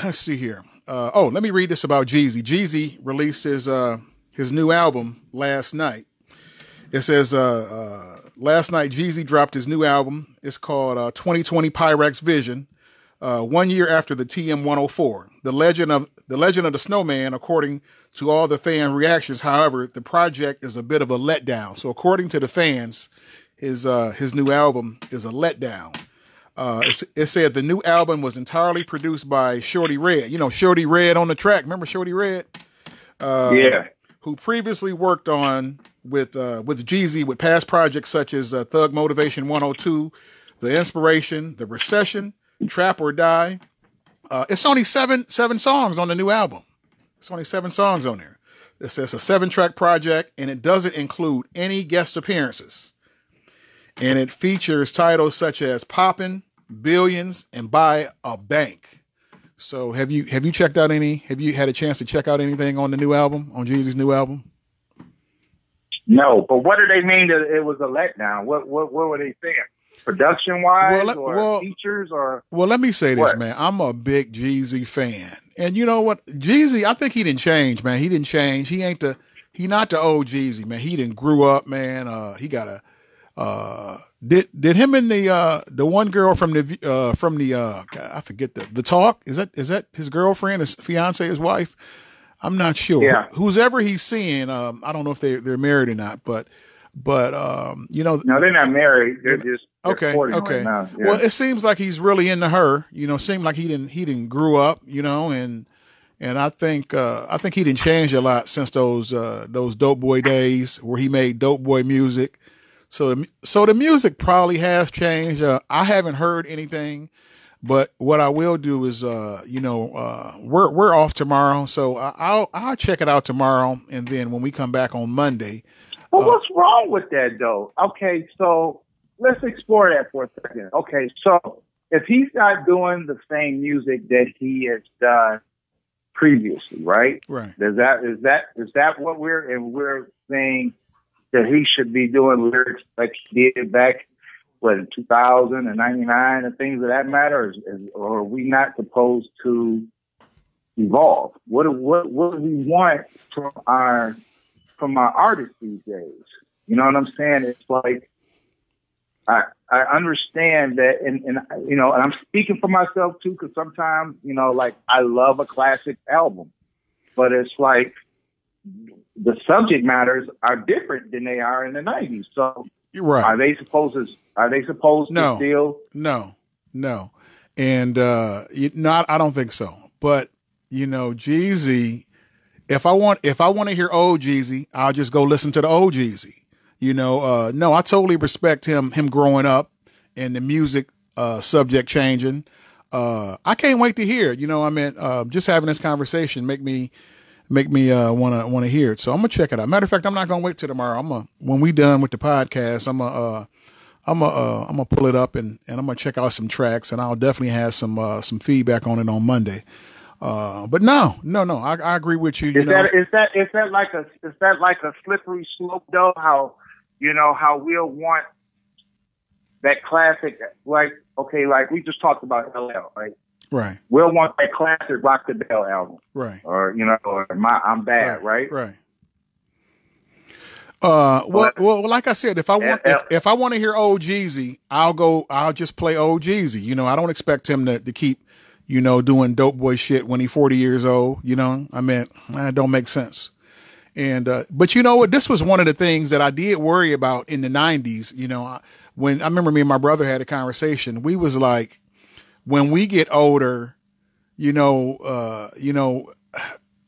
Let's see here. Let me read this about Jeezy. Jeezy released his new album last night. It says, last night Jeezy dropped his new album. It's called 2020 Pyrex Vision. 1 year after the TM-104, the legend of the Snowman, according to all the fan reactions. However, the project is a bit of a letdown. So according to the fans, his new album is a letdown. It said the new album was entirely produced by Shorty Red. You know, Shorty Red on the track. Remember Shorty Red? Yeah. Who previously worked on with Jeezy with past projects such as Thug Motivation 102, The Inspiration, The Recession, Trap or Die. It's only seven songs on the new album. It's only 7 songs on there. It's a 7-track project, and it doesn't include any guest appearances. And it features titles such as Poppin', Billions, and Buy a Bank. So have you checked out any? Have you had a chance to check out anything on the new album, on Jeezy's new album? No, but what do they mean that it was a letdown? What were they saying? Production wise or features or? Well, let me say this, man. I'm a big Jeezy fan, and you know what, Jeezy, I think he didn't change, man. He didn't change. He not the old Jeezy, man. He didn't grew up, man. He got did him and the one girl from the I forget the Talk, is that his girlfriend, his fiance, his wife? I'm not sure. Yeah. Who's ever he's seeing, I don't know if they're married or not, but you know. No, they're not married. They're just okay. Right now. Yeah. Well, it seems like he's really into her. You know, seemed like he didn't grew up. You know, and I think he didn't change a lot since those Dope Boy days where he made Dope Boy music. So the music probably has changed. I haven't heard anything, but what I will do is, we're off tomorrow, so I'll check it out tomorrow, and then when we come back on Monday. Well, what's wrong with that, though? Okay, so let's explore that for a second. Okay, so if he's not doing the same music that he has done previously, right? Right. Is that what we're saying that he should be doing lyrics like he did back in 2000 and 99 and things of that matter, or are we not supposed to evolve? What do we want from our artists these days? You know what I'm saying? It's like I understand that, and you know, and I'm speaking for myself too, because sometimes, you know, like I love a classic album, but it's like the subject matters are different than they are in the 90s. So right. Are they supposed to still? No. And not, I don't think so. But you know, Jeezy, if I want to hear old Jeezy, I'll just go listen to the old Jeezy. You know, no, I totally respect him growing up and the music subject changing. I can't wait to hear it. You know, I mean, just having this conversation make me want to hear it. So I'm gonna check it out. Matter of fact, I'm not gonna wait till tomorrow. When we done with the podcast, I'm gonna pull it up and I'm gonna check out some tracks, and I'll definitely have some feedback on it on Monday. But no, I agree with you. Is that like a slippery slope though? How, you know, how we'll want that classic, like, okay, like we just talked about LL, right? Right. We'll want that classic Rock the Bell album. Right. Or, you know, or I'm Bad, right? Right. Well, like I said, if I want to hear old Jeezy, I'll just play old Jeezy. You know, I don't expect him to keep, you know, doing dope boy shit when he's 40 years old. You know, I mean, that don't make sense. And, but you know what, this was one of the things that I did worry about in the 90s. You know, when I remember me and my brother had a conversation, we was like, when we get older, you know,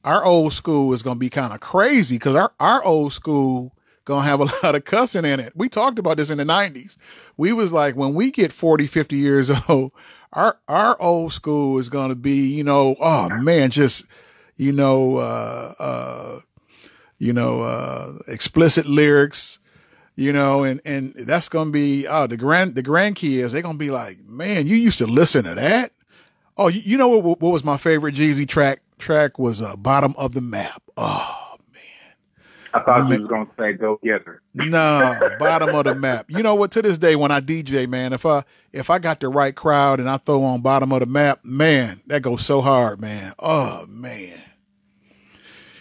our old school is going to be kind of crazy, because our old school going to have a lot of cussing in it. We talked about this in the 90s. We was like, when we get 40, 50 years old, our old school is going to be, you know, oh man, just, explicit lyrics, you know, and that's going to be, the grandkids, they're going to be like, man, you used to listen to that. Oh, you know what was my favorite Jeezy track was Bottom of the Map. Oh man. I thought you was going to say Go Together. No, Bottom of the Map. You know what, to this day when I DJ, man, if I got the right crowd and I throw on Bottom of the Map, man, that goes so hard, man. Oh man.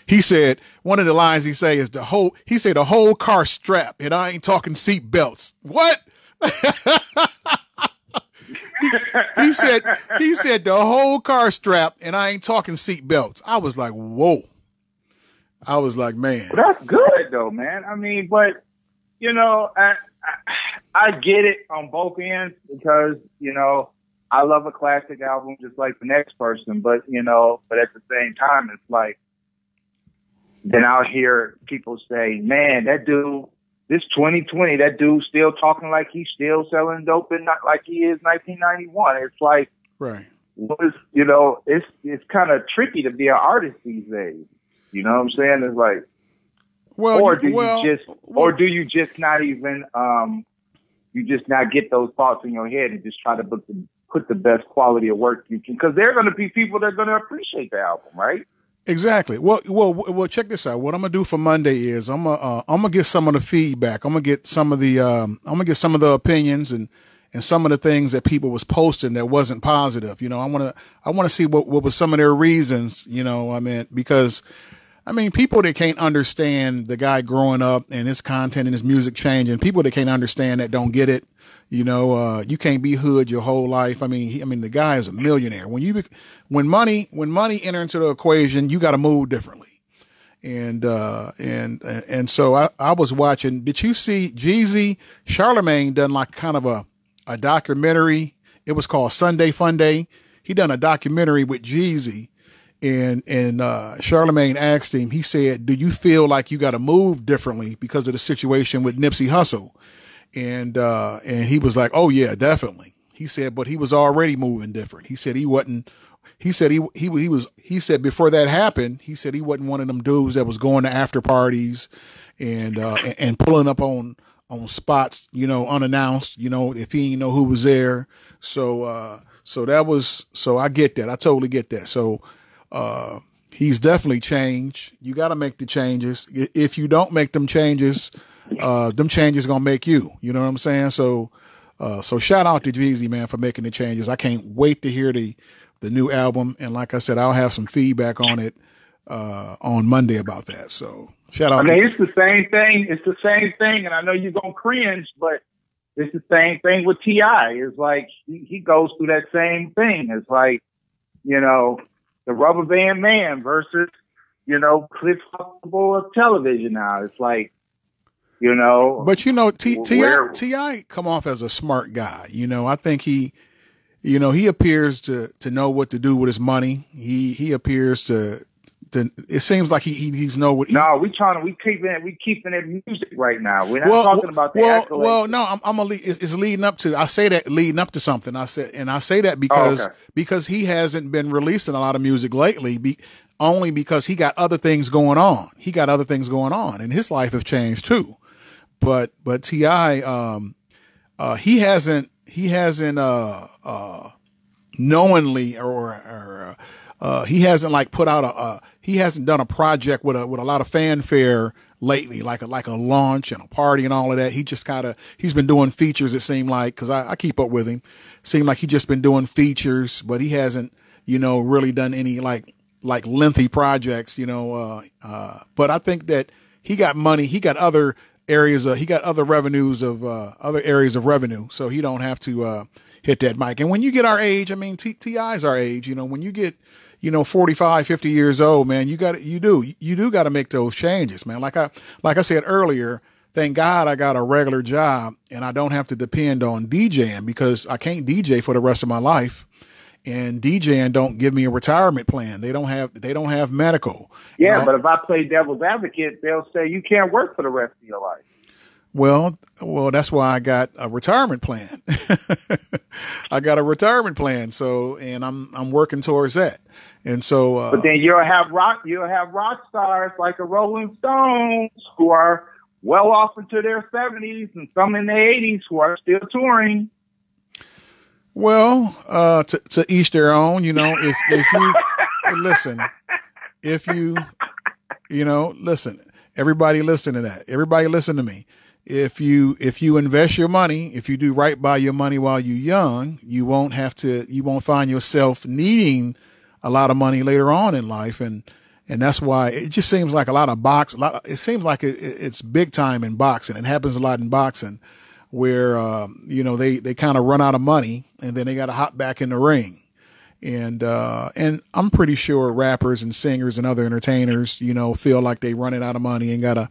He said, one of the lines he say is the whole car strap, and I ain't talking seat belts. What? he said the whole car strap, and I ain't talking seat belts. I was like, whoa. I was like, man. Well, that's good though, man. I mean, but you know, I get it on both ends, because, you know, I love a classic album just like the next person, but at the same time, it's like, then I'll hear people say, man, that dude, this 2020, that dude's still talking like he's still selling dope and not like he is 1991. It's like, right. It's kind of tricky to be an artist these days. You know what I'm saying? It's like, or do you just not even, you just not get those thoughts in your head and just try to put the best quality of work you can, because there are going to be people that are going to appreciate the album, right? Exactly. Well, check this out. What I'm gonna do for Monday is I'm gonna get some of the feedback. I'm gonna get some of the opinions and some of the things that people was posting that wasn't positive. You know, I want to see what was some of their reasons. You know, I mean, because people that can't understand the guy growing up and his content and his music changing, people that can't understand that don't get it. You know, you can't be hood your whole life. I mean, the guy is a millionaire. When money enter into the equation, you got to move differently. And so I was watching. Did you see Jeezy? Charlemagne done like kind of a documentary. It was called Sunday Fun Day. He done a documentary with Jeezy, and Charlemagne asked him. He said, "Do you feel like you got to move differently because of the situation with Nipsey Hussle?" And he was like, "Oh yeah, definitely." He said, but he was already moving different. He said he wasn't. He said he said before that happened, he said he wasn't one of them dudes that was going to after parties and pulling up on on spots, you know, unannounced, you know, if he didn't know who was there. So, so I get that. I totally get that. So, he's definitely changed. You got to make the changes. If you don't make them changes going to make you, you know what I'm saying? So shout out to Jeezy, man, for making the changes. I can't wait to hear the new album. And like I said, I'll have some feedback on it, on Monday about that. So shout out. I mean, it's the same thing. It's the same thing. And I know you're going to cringe, but it's the same thing with T.I. It's like he goes through that same thing. It's like, you know, the Rubber Band Man versus, you know, Cliff Huxtable of television now. It's like, you know. But, you know, T.I. come off as a smart guy. You know, I think he appears to know what to do with his money. He appears to it seems like he's know what. No, we keeping it music right now. We're not talking about the accolades. Well, no, it's leading up to. I say that leading up to something. I say that because he hasn't been releasing a lot of music lately. Only because he got other things going on. And his life has changed too. But T.I. He hasn't knowingly or he hasn't like put out he hasn't done a project with a lot of fanfare lately, like a launch and a party and all of that. He's been doing features. It seemed like, cause I keep up with him, seemed like he just been doing features, but he hasn't, you know, really done any like lengthy projects, you know, but I think that he got money. He got other areas he got other revenues of other areas of revenue. So he don't have to hit that mic. And when you get our age, I mean, T.I.'s our age, you know, when you get, you know, 45, 50 years old, man, you do got to make those changes, man. Like I said earlier, thank God I got a regular job and I don't have to depend on DJing because I can't DJ for the rest of my life. And DJing don't give me a retirement plan. They don't have medical. Yeah, you know? But if I play devil's advocate, they'll say you can't work for the rest of your life. Well, that's why I got a retirement plan. I got a retirement plan. So, and I'm working towards that. And so, but then you'll have rock stars like a Rolling Stones who are well off into their 70s and some in their 80s who are still touring. Well, to each their own, you know, if you listen, listen, everybody listen to that. Everybody listen to me. If you invest your money, if you do right by your money while you're young, you won't find yourself needing a lot of money later on in life. And that's why it just seems like it seems like it's big time in boxing. It happens a lot in boxing where, you know, they kind of run out of money and then they got to hop back in the ring. And I'm pretty sure rappers and singers and other entertainers, you know, feel like they running out of money and gotta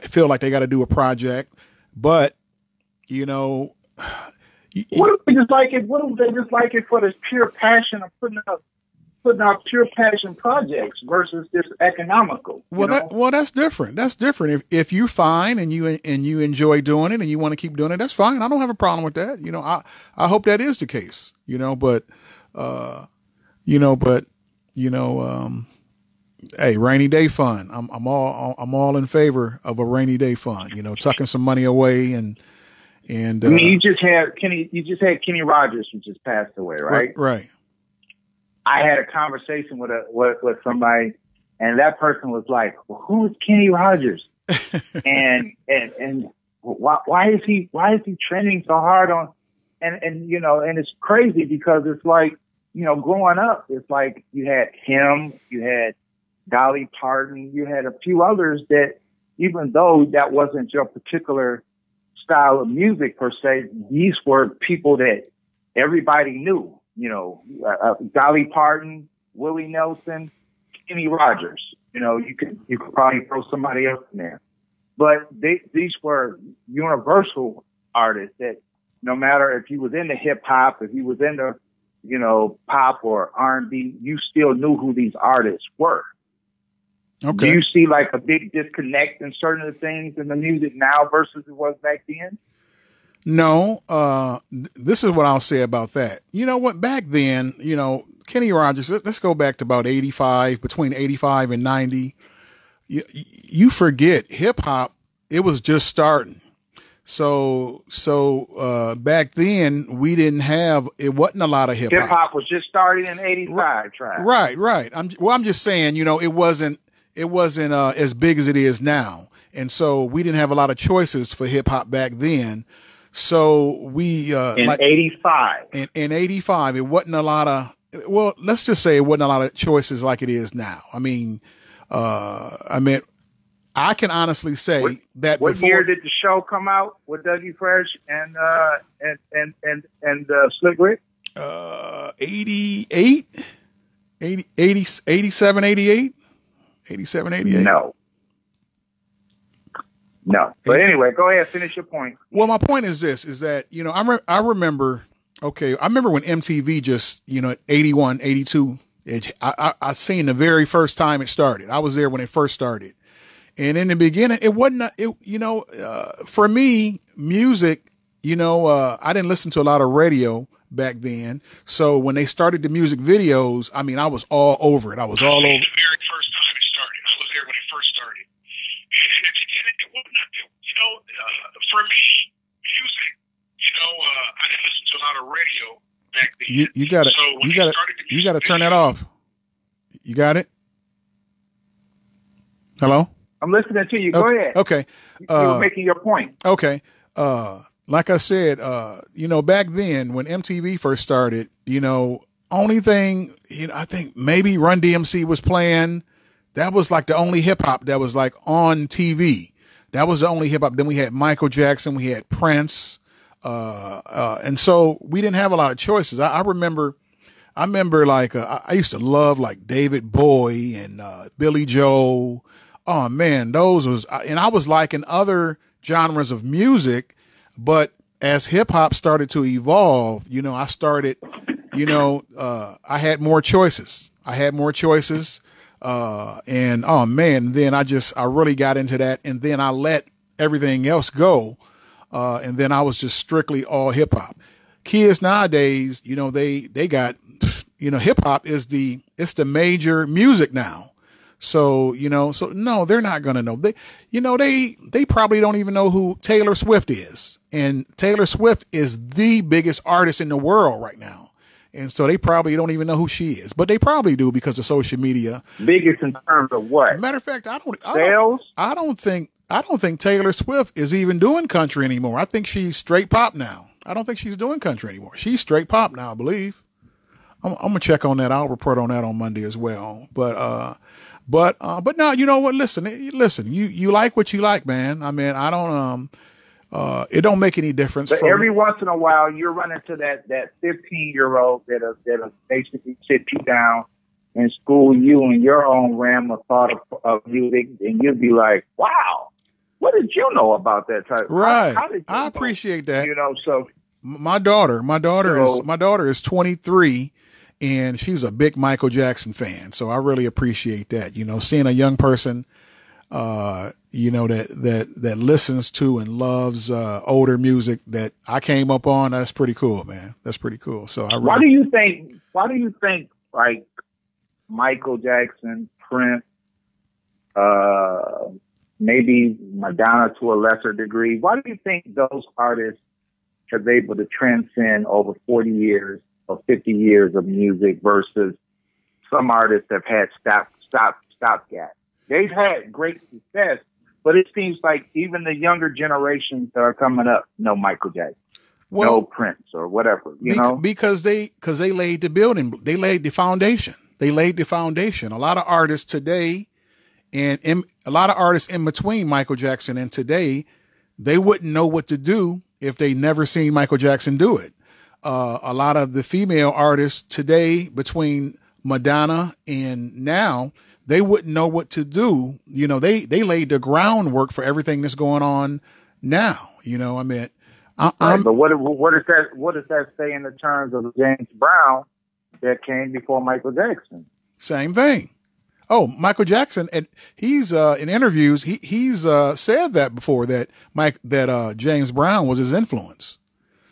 feel like they got to do a project, but you know, what if they just like it? What if they just like it for this pure passion of putting out pure passion projects versus just economical? Well, that's different. That's different. If you're fine and you enjoy doing it and you want to keep doing it, that's fine. I don't have a problem with that. You know, I hope that is the case. You know, hey, rainy day fund. I'm all in favor of a rainy day fund. You know, tucking some money away and. I mean, you just had Kenny Rogers, who just passed away, right? Right. I had a conversation with somebody, and that person was like, well, "Who is Kenny Rogers?" and why is he trending so hard on? And you know, and it's crazy because it's like, you know, growing up, it's like you had him, you had Dolly Parton, you had a few others that, even though that wasn't your particular style of music per se, these were people that everybody knew. You know, Dolly Parton, Willie Nelson, Kenny Rogers. You know, you could probably throw somebody else in there, but these were universal artists that no matter if you was into hip hop, if you was into, you know, pop or R&B, you still knew who these artists were. Okay. Do you see like a big disconnect in certain of the things in the music now versus it was back then? No. This is what I'll say about that. You know what? Back then, you know, Kenny Rogers, let's go back to about 85, between 85 and 90. You forget hip hop, it was just starting. So back then we didn't have, it wasn't a lot of hip hop. Hip hop was just started in '85. Right. I'm just saying, it wasn't as big as it is now, and so we didn't have a lot of choices for hip hop back then. So we in '85. In '85, it wasn't a lot of. Well, let's just say it wasn't a lot of choices like it is now. I mean, I can honestly say that. What before, year did the show come out with Dougie Fresh and Slick Rick? 88, 87, 88, 87, 88. No. But anyway, go ahead, finish your point. Well, my point is this: is that I remember. Okay, I remember when MTV just, at 81, 82, I seen the very first time it started. I was there when it first started. And in the beginning, it wasn't, for me, music, I didn't listen to a lot of radio back then. So when they started the music videos, I mean, I was all over it. I was all over. The very first time it started. I was there when it first started. And it wasn't, for me, music, I didn't listen to a lot of radio back then. You gotta turn that off. You got it? Hello? I'm listening to you. Go ahead. Okay. You were making your point. Okay. Like I said, back then when MTV first started, only thing, I think maybe Run DMC was playing. That was like the only hip hop that was like on TV. That was the only hip hop. Then we had Michael Jackson, we had Prince. And so we didn't have a lot of choices. I remember like, I used to love like David Bowie and, Billy Joel. Oh man, and I was liking other genres of music, but as hip hop started to evolve, I started, I had more choices. And oh man, then I really got into that, and then I let everything else go. And then I was just strictly all hip hop. Kids nowadays, they got, hip hop is the major music now. So, no, they're not going to know. They probably don't even know who Taylor Swift is. And Taylor Swift is the biggest artist in the world right now. And so they probably don't even know who she is, but they probably do because of social media. Biggest in terms of what? Matter of fact, Sales? I don't think Taylor Swift is even doing country anymore. I think she's straight pop now. I don't think she's doing country anymore. She's straight pop now, I believe. I'm gonna check on that. I'll report on that on Monday as well. But now, you know what? Listen. You like what you like, man. I mean, I don't. It don't make any difference. But every once in a while, you're running to that 15-year-old that'll basically sit you down and school you in your own realm of thought of music, and you'll be like, "Wow, what did you know about that type?" Right. How did you I appreciate that. So my daughter is 23. And she's a big Michael Jackson fan. So I really appreciate that. Seeing a young person, that listens to and loves older music that I came up on. That's pretty cool, man. That's pretty cool. So why do you think like Michael Jackson, Prince, maybe Madonna to a lesser degree, why do you think those artists have been able to transcend over 40 years or 50 years of music versus some artists have had stopgap? They've had great success, but it seems like even the younger generations that are coming up know Michael Jackson, no Prince or whatever, because they laid the building, they laid the foundation. A lot of artists today, and a lot of artists in between Michael Jackson and today, they wouldn't know what to do if they never seen Michael Jackson do it. A lot of the female artists today, between Madonna and now, they wouldn't know what to do. They laid the groundwork for everything that's going on now. But what does that say in the terms of James Brown that came before Michael Jackson? Same thing. Oh, Michael Jackson, and he's in interviews he's said that before, that James Brown was his influence.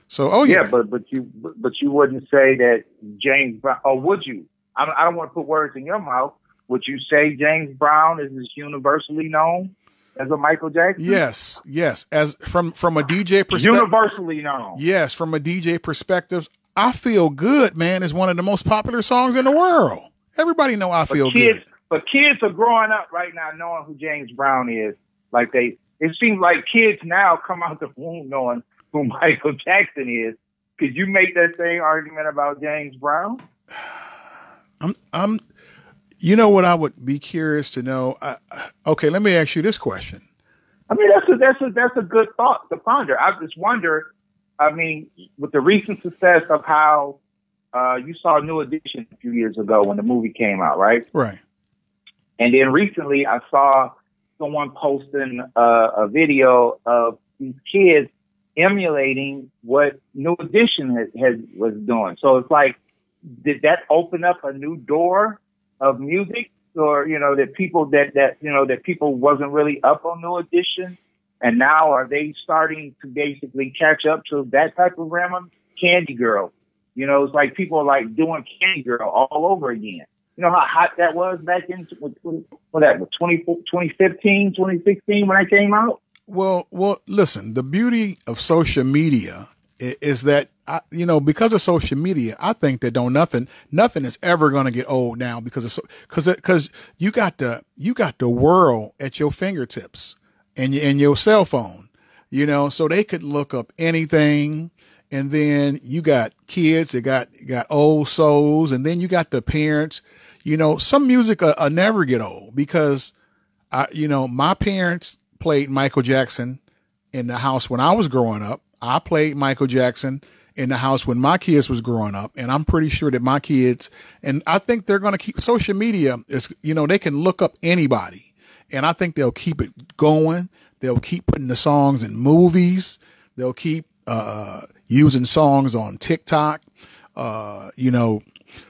So, yeah, but you wouldn't say that James Brown, or would you? I don't want to put words in your mouth. Would you say James Brown is universally known? as a Michael Jackson? Yes. As from a DJ perspective, universally known. Yes, from a DJ perspective, I Feel Good, man, is one of the most popular songs in the world. Everybody know I Feel Good. But kids are growing up right now knowing who James Brown is. It seems like kids now come out the womb knowing who Michael Jackson is. Could you make that same argument about James Brown? You know what I would be curious to know? Okay, let me ask you this question. I mean, that's a good thought to ponder. I just wonder, I mean, with the recent success of how you saw New Edition a few years ago when the movie came out, right? Right. And then recently I saw someone posting a video of these kids emulating what New Edition was doing. So it's like, did that open up a new door of music, or that people wasn't really up on New Edition, and now are they starting to basically catch up to that type of realm? Candy Girl, it's like people are like doing Candy Girl all over again. You know how hot that was back in 2015, 2016 when I came out? Well, listen, the beauty of social media is that, because of social media, I think that nothing is ever going to get old now because you got the world at your fingertips and your cell phone, so they could look up anything. And then you got kids that got old souls, and then you got the parents. Some music will never get old because my parents played Michael Jackson in the house when I was growing up. I played Michael Jackson in the house when my kids was growing up. And I'm pretty sure that my kids, and I think they're going to keep social media is, they can look up anybody, and I think they'll keep it going. They'll keep putting the songs in movies. They'll keep, using songs on TikTok.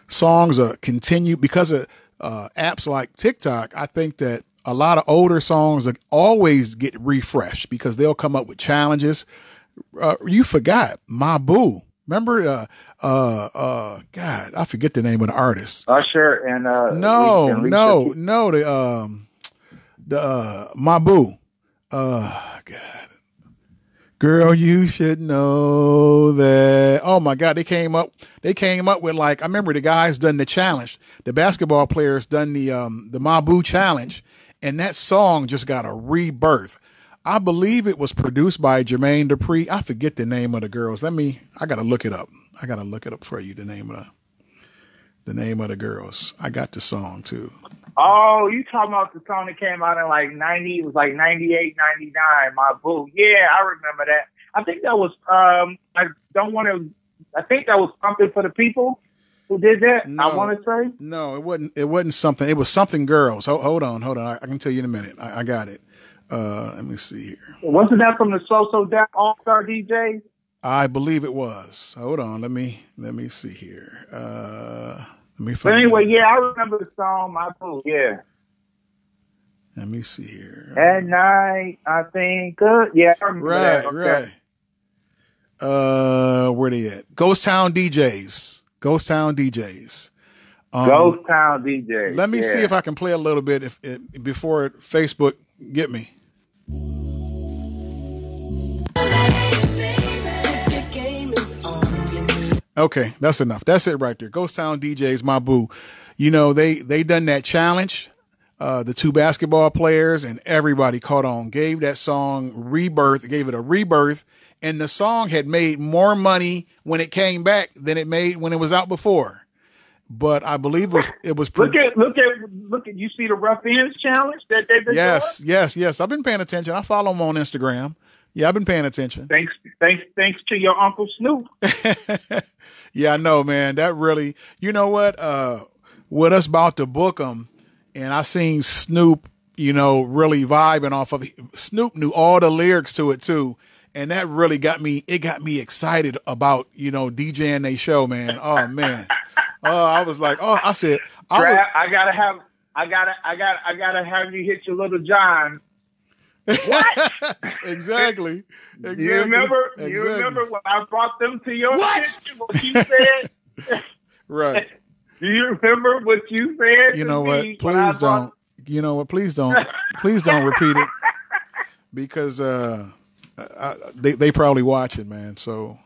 Songs continue because of apps like TikTok. I think that a lot of older songs always get refreshed because they'll come up with challenges. You forgot My Boo. Remember? God, I forget the name of the artist. Usher and the My Boo. God. Girl, you should know that. Oh my God, they came up with I remember the guys done the challenge. The basketball players done the Mabu challenge, and that song just got a rebirth. I believe it was produced by Jermaine Dupri. I forget the name of the girls. I gotta look it up. I gotta look it up for you. The name of the girls. I got the song too. Oh, you talking about the song that came out in 90, it was 98, 99, My Boo. Yeah, I remember that. I think that was, I think that was Something for the People who did that, no, I want to say. No, it wasn't Something. It was Something Girls. Hold on. I can tell you in a minute. I got it. Let me see here. Wasn't that from the So Def All-Star DJs? I believe it was. Hold on. Let me see here. But anyway, yeah, I remember the song My Boo, yeah. Let me see here. At night, I think, yeah, I remember that. Okay. Right. Where they at? Ghost Town DJs. Ghost Town DJs. Let me see if I can play a little bit before Facebook get me. Okay, that's enough. That's it right there. Ghost Town DJs, My Boo. They done that challenge. The two basketball players and everybody caught on. Gave that song rebirth. Gave it a rebirth, and the song had made more money when it came back than it made when it was out before. But I believe it was. Look at! You see the Rough Ends challenge that they've been doing? Yes. I've been paying attention. I follow them on Instagram. Yeah, I've been paying attention. Thanks to your Uncle Snoop. Yeah, I know, man. That really, you know what? With us about to book them, and I seen Snoop, really vibing off of it. Snoop knew all the lyrics to it too, and that really got me excited about, DJing they show, man. Oh man. I was like, I said, I gotta have you hit your Little John. What? Exactly. You remember when I brought them to your kitchen? What you said? Right. Do you remember what you said? You know what? Please don't. You know what? Please don't. Please don't repeat it. because they probably watching, man. So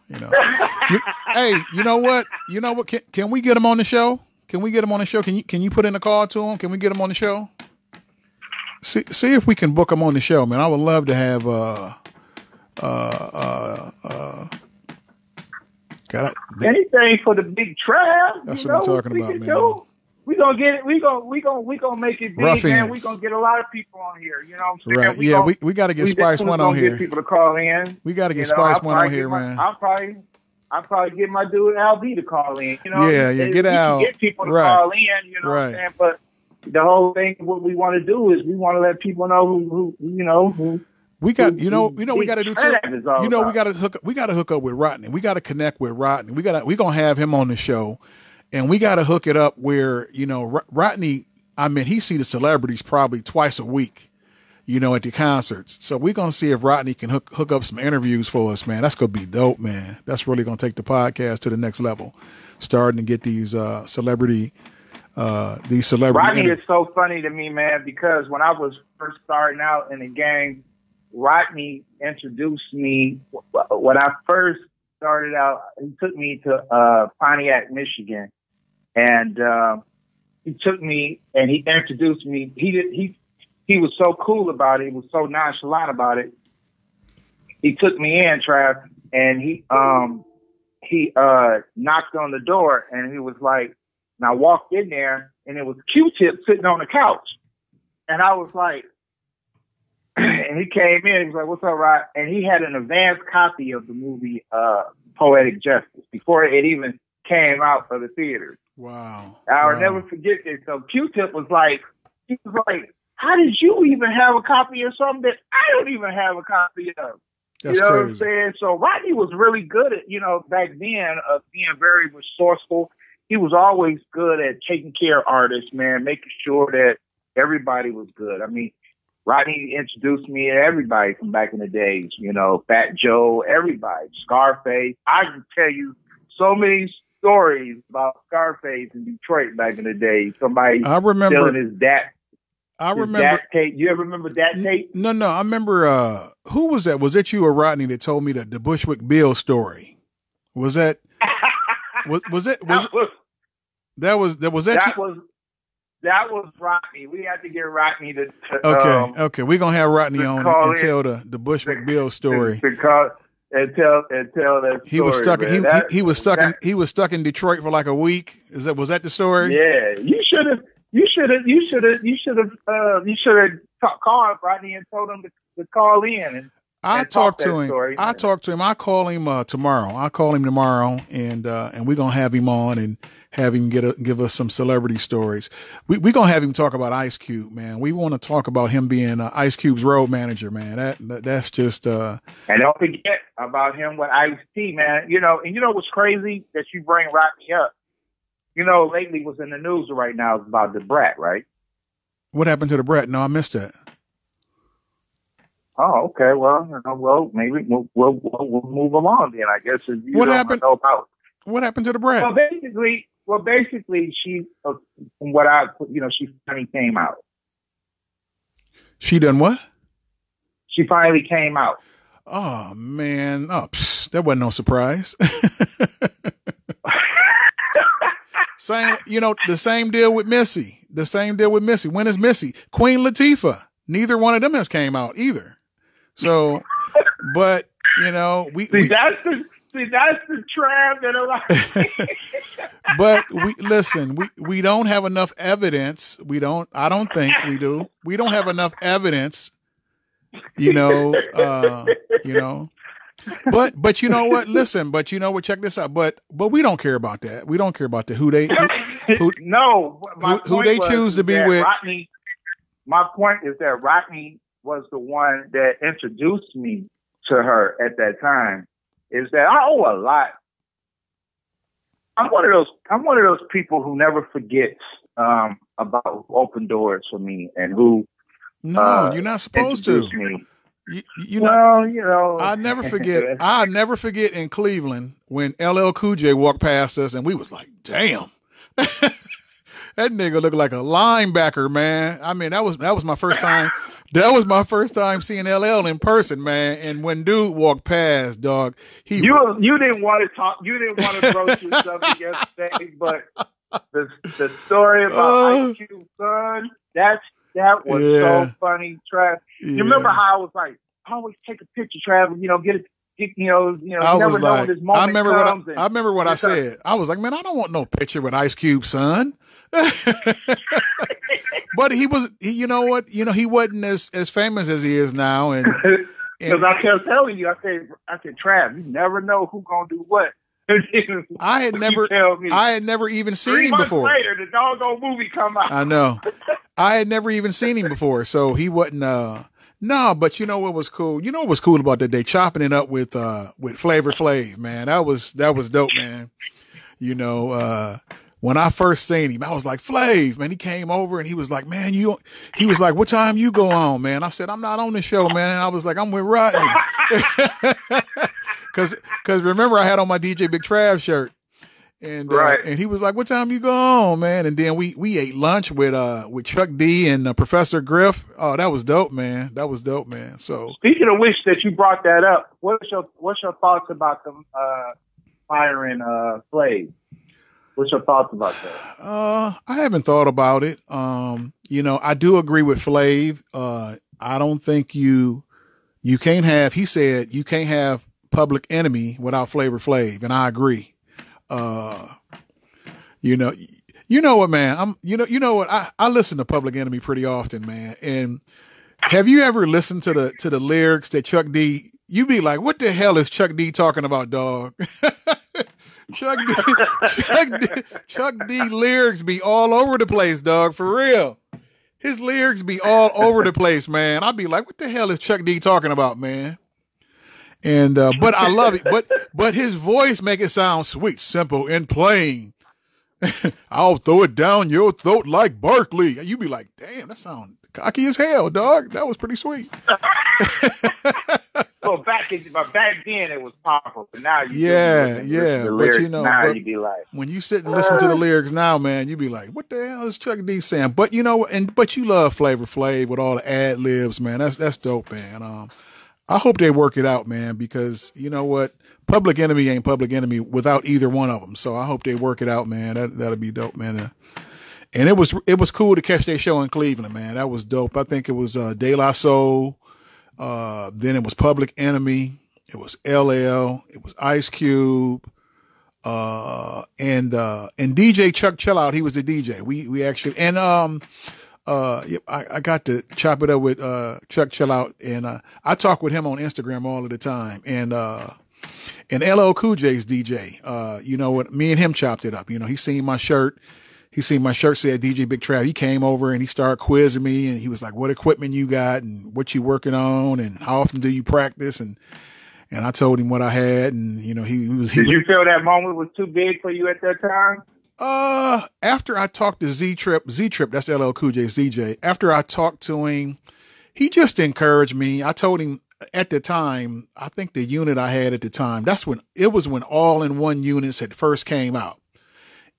hey, you know what? Can we get him on the show? Can we get him on the show? Can you put in a call to him? Can we get him on the show? See if we can book him on the show, man. I would love to have anything for the big Trav. That's what I'm talking about, man. We gonna get it. We gonna make it big, man. We gonna get a lot of people on here. You know what I'm saying? Right. We got to get Spice One on here. Get people to call in. We got to get Spice One on here, man. I'll probably get my dude LB to call in. You know? Yeah. Get out. Get people to call in. You know what I'm saying? But the whole thing, what we want to do is we want to let people know who we got. We got to do too. We got to hook up with Rodney. We got to connect with Rodney. We gonna have him on the show. And we got to hook it up where, Rodney, he see the celebrities probably twice a week, at the concerts. So we're going to see if Rodney can hook up some interviews for us, man. That's going to be dope, man. That's really going to take the podcast to the next level, starting to get these celebrity. Rodney is so funny to me, man, because when I was first starting out in the game, Rodney introduced me. When I first started out, he took me to Pontiac, Michigan. And he took me and he introduced me. He was so cool about it. He was so nonchalant about it. He took me in, Trav, and he knocked on the door, and he was like, and I walked in there, and it was Q-Tip sitting on the couch, and I was like, and he came in. He was like, "What's up, Rod?" And he had an advanced copy of the movie Poetic Justice before it even came out for the theaters. Wow. I'll never forget this. So Q-Tip was like, how did you even have a copy of something that I don't even have a copy of? That's crazy. What I'm saying? So Rodney was really good at, back then, being very resourceful. He was always good at taking care of artists, man, making sure that everybody was good. I mean, Rodney introduced me to everybody from back in the days, Fat Joe, everybody, Scarface. I can tell you so many stories about Scarface in Detroit back in the day. Somebody stealing his dat. I remember dat tape. You ever remember that tape? No. I remember. Who was that? Was it you or Rodney that told me the Bushwick Bill story? Was that? was it? That was Rodney. We had to get Rodney to okay. We're gonna have Rodney on and tell the Bushwick Bill story. And tell that story. He was stuck. Man. He was stuck in Detroit for like a week. Was that the story? Yeah, you should have called Rodney and told him to call in. I talked to him. I'll call him tomorrow. I'll call him tomorrow, and we're gonna have him on and have him give us some celebrity stories. We're gonna have him talk about Ice Cube, man. We want to talk about him being Ice Cube's road manager, man. That's just. And don't forget about him with Ice-T, man. And what's crazy that you bring Rodney up. Lately was in the news right now about the Brat, right? What happened to the Brat? No, I missed that. Oh, okay. Well, maybe we'll move along then. I guess if you what don't happened? Know about. What happened to the Brat? Well, basically, she, from what she finally came out. She done what? She finally came out. Oh man! That wasn't no surprise. The same deal with Missy. When is Missy? Queen Latifah. Neither one of them has came out either. So, but we that's the Trav that a lot. But we don't have enough evidence. I don't think we do. We don't have enough evidence. But you know what? Listen, but you know what? Check this out. But we don't care about that. We don't care about who they choose to be with. Rodney, my point is that Rodney was the one that introduced me to her at that time. Is that I owe a lot. I'm one of those people who never forgets about who opened doors for me and who. No, you're not supposed to. Me. I never forget. I never forget in Cleveland when LL Cool J walked past us, and we was like, "Damn!" That nigga looked like a linebacker, man. I mean, that was my first time. That was my first time seeing LL in person, man. And when dude walked past, dog, you didn't want to talk. You didn't want to broach your subject yesterday, but the story about Ice Cube, son, that was so funny, Trav. You remember how I was like, always take a picture, Trav. You know, get it. You never know when this moment I remember what I said. I was like, man, I don't want no picture with Ice Cube, son. But he you know what? You know, he wasn't as famous as he is now. And because I kept telling you, I said, Trav, you never know who's gonna do what. I had never even seen him before. 3 months later, the doggone movie come out. I know. I had never even seen him before, so he wasn't. No, but you know what was cool? You know what was cool about that day? Chopping it up with Flavor Flav, man. That was dope, man. You know, when I first seen him, I was like, Flav, man. He came over and he was like, man, he was like, what time you go on, man? I said, I'm not on the show, man. And I was like, I'm with Rodney. Cause remember I had on my DJ Big Trav shirt. And and he was like, what time you go on, man? And then we ate lunch with Chuck D and Professor Griff. Oh, that was dope, man. That was dope, man. So speaking of which, that you brought that up, what's your thoughts about them firing Flav? What's your thoughts about that? I haven't thought about it. You know, I do agree with Flav. I don't think you can't have, he said you can't have Public Enemy without Flavor Flav, and I agree. You know what, man? You know what? I listen to Public Enemy pretty often, man. And have you ever listened to the lyrics that Chuck D? You be like, what the hell is Chuck D talking about, dog? Chuck D lyrics be all over the place, dog. For real, his lyrics be all over the place, man. I'd be like, what the hell is Chuck D talking about, man? And but I love it. But his voice make it sound sweet, simple, and plain. I'll throw it down your throat like Barkley. You be like, damn, that sound cocky as hell, dog. That was pretty sweet. Well, back then it was powerful. But now you but you know, now you be like, when you sit and listen to the lyrics now, man, you be like, what the hell is Chuck D saying? But you know, but you love Flavor Flav with all the ad libs, man. That's dope, man. I hope they work it out, man, because you know what? Public Enemy ain't Public Enemy without either one of them. So I hope they work it out, man. That'll be dope, man. And it was cool to catch their show in Cleveland, man. That was dope. I think it was De La Soul. Then it was Public Enemy. It was LL. It was Ice Cube. And DJ Chuck Chill Out. He was the DJ. We actually, and I got to chop it up with Chuck Chill Out, and I talk with him on Instagram all of the time. And LL Cool J's DJ. You know what? Me and him chopped it up. You know, he seen my shirt. He seen my shirt said DJ Big Trav. He came over and he started quizzing me, and he was like, "What equipment you got, and what you working on, and how often do you practice?" And I told him what I had, and you know, he was. Did you feel that moment was too big for you at that time? After I talked to Z Trip, that's LL Cool J's DJ. After I talked to him, he just encouraged me. I told him at the time, I think the unit I had at the time, when all-in-one units had first came out.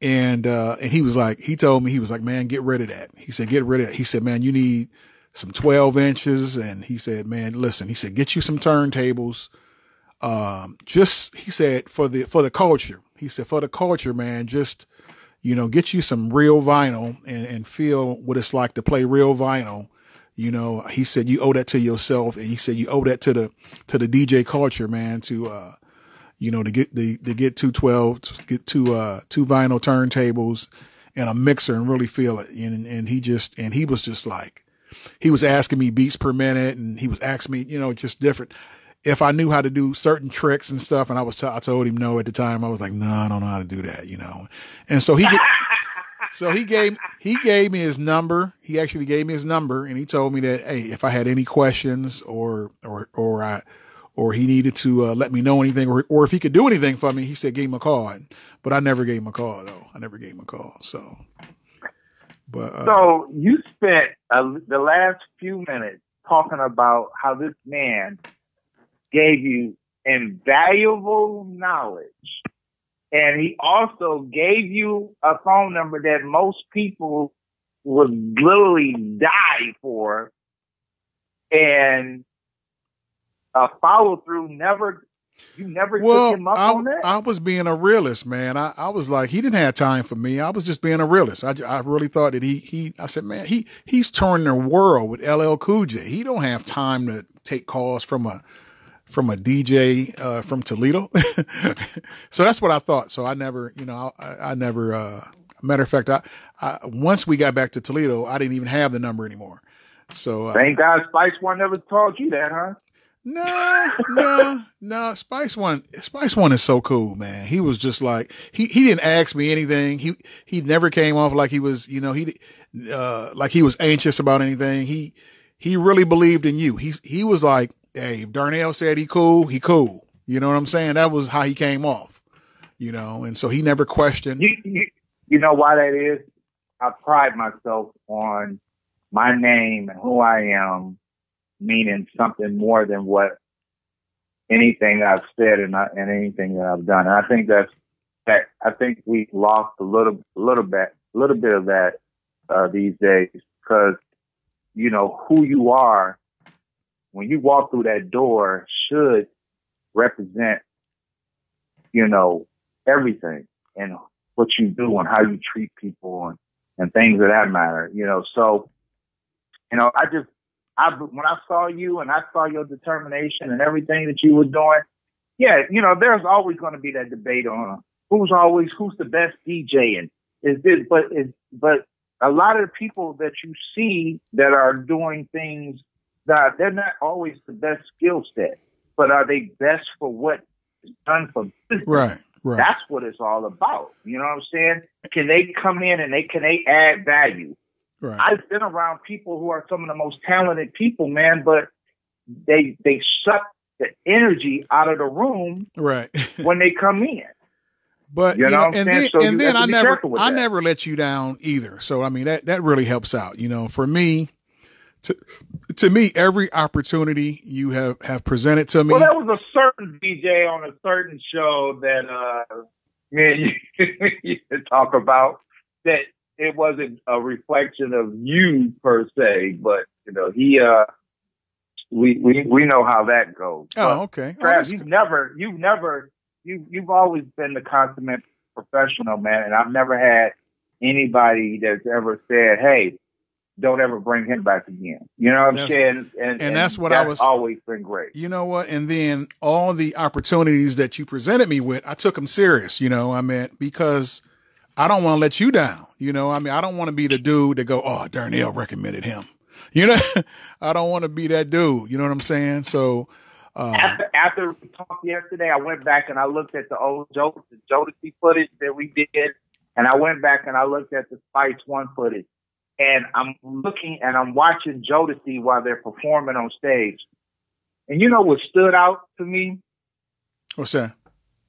And he told me, man, get rid of that. He said, get rid of that. He said, man, you need some 12 inches. And he said, man, listen, he said, get you some turntables. He said, for the culture, he said, for the culture, man, just, you know, get you some real vinyl and feel what it's like to play real vinyl. You know, he said, you owe that to yourself. And he said, you owe that to the DJ culture, man, to, you know, to get 212, to get two vinyl turntables and a mixer and really feel it. And he was just like, he was asking me beats per minute, and he was asking me, you know, just different, if I knew how to do certain tricks and stuff. And I told him no at the time. I was like, no, I don't know how to do that, you know? And so he gave me his number. He actually gave me his number, and he told me that, hey, if I had any questions or he needed to let me know anything, or if he could do anything for me, he said, give him a call. But I never gave him a call, though. I never gave him a call. So, so you spent the last few minutes talking about how this man gave you invaluable knowledge And he also gave you a phone number that most people would literally die for. And a follow through you never took him up on that? I was being a realist, man. I was like, he didn't have time for me. I was just being a realist. I really thought that I said, man, he's touring the world with LL Cool J. He don't have time to take calls from a DJ from Toledo. So that's what I thought. So I never, I never, matter of fact, I once we got back to Toledo, I didn't even have the number anymore. So thank God Spice One never told you that, huh? No. Spice One is so cool, man. He was just like, he didn't ask me anything. He never came off like he was, like he was anxious about anything. He really believed in you. He was like, hey, if Darnell said he cool, he cool. You know what I'm saying? That was how he came off, and so he never questioned. You know why that is? I pride myself on my name and who I am meaning something more than what anything I've said and anything that I've done. And I think I think we've lost a little bit of that these days, because who you are when you walk through that door should represent everything, and what you do and how you treat people and things of that matter. So when I saw you and I saw your determination and everything that you were doing, yeah, there's always going to be that debate on who's the best DJ, and is this, but a lot of the people that you see that are doing things that they're not always the best skill set, but are they best for what is done for business? Right. That's what it's all about. You know what I'm saying? Can they come in and can they add value? Right. I've been around people who are some of the most talented people, man, but they suck the energy out of the room right when they come in. But you know what I'm saying? And then I never let you down either. So I mean that really helps out. For me, to me, every opportunity you have presented to me. Well, there was a certain DJ on a certain show that me and you talk about that. It wasn't a reflection of you per se, but he we know how that goes. Oh, okay. Trav, you've always been the consummate professional, man, and I've never had anybody that's ever said, "Hey, don't ever bring him back again." You know what I'm saying? And that's what that's always been great. You know what? And then all the opportunities that you presented me with, I took them serious. Because I don't want to let you down. I don't want to be the dude that go, oh, Darnell recommended him. I don't want to be that dude. You know what I'm saying? So after we talked yesterday, I went back and I looked at the old Jodeci footage that we did, and I went back and I looked at the Spice One footage, and I'm watching Jodeci while they're performing on stage. And you know what stood out to me? What's that?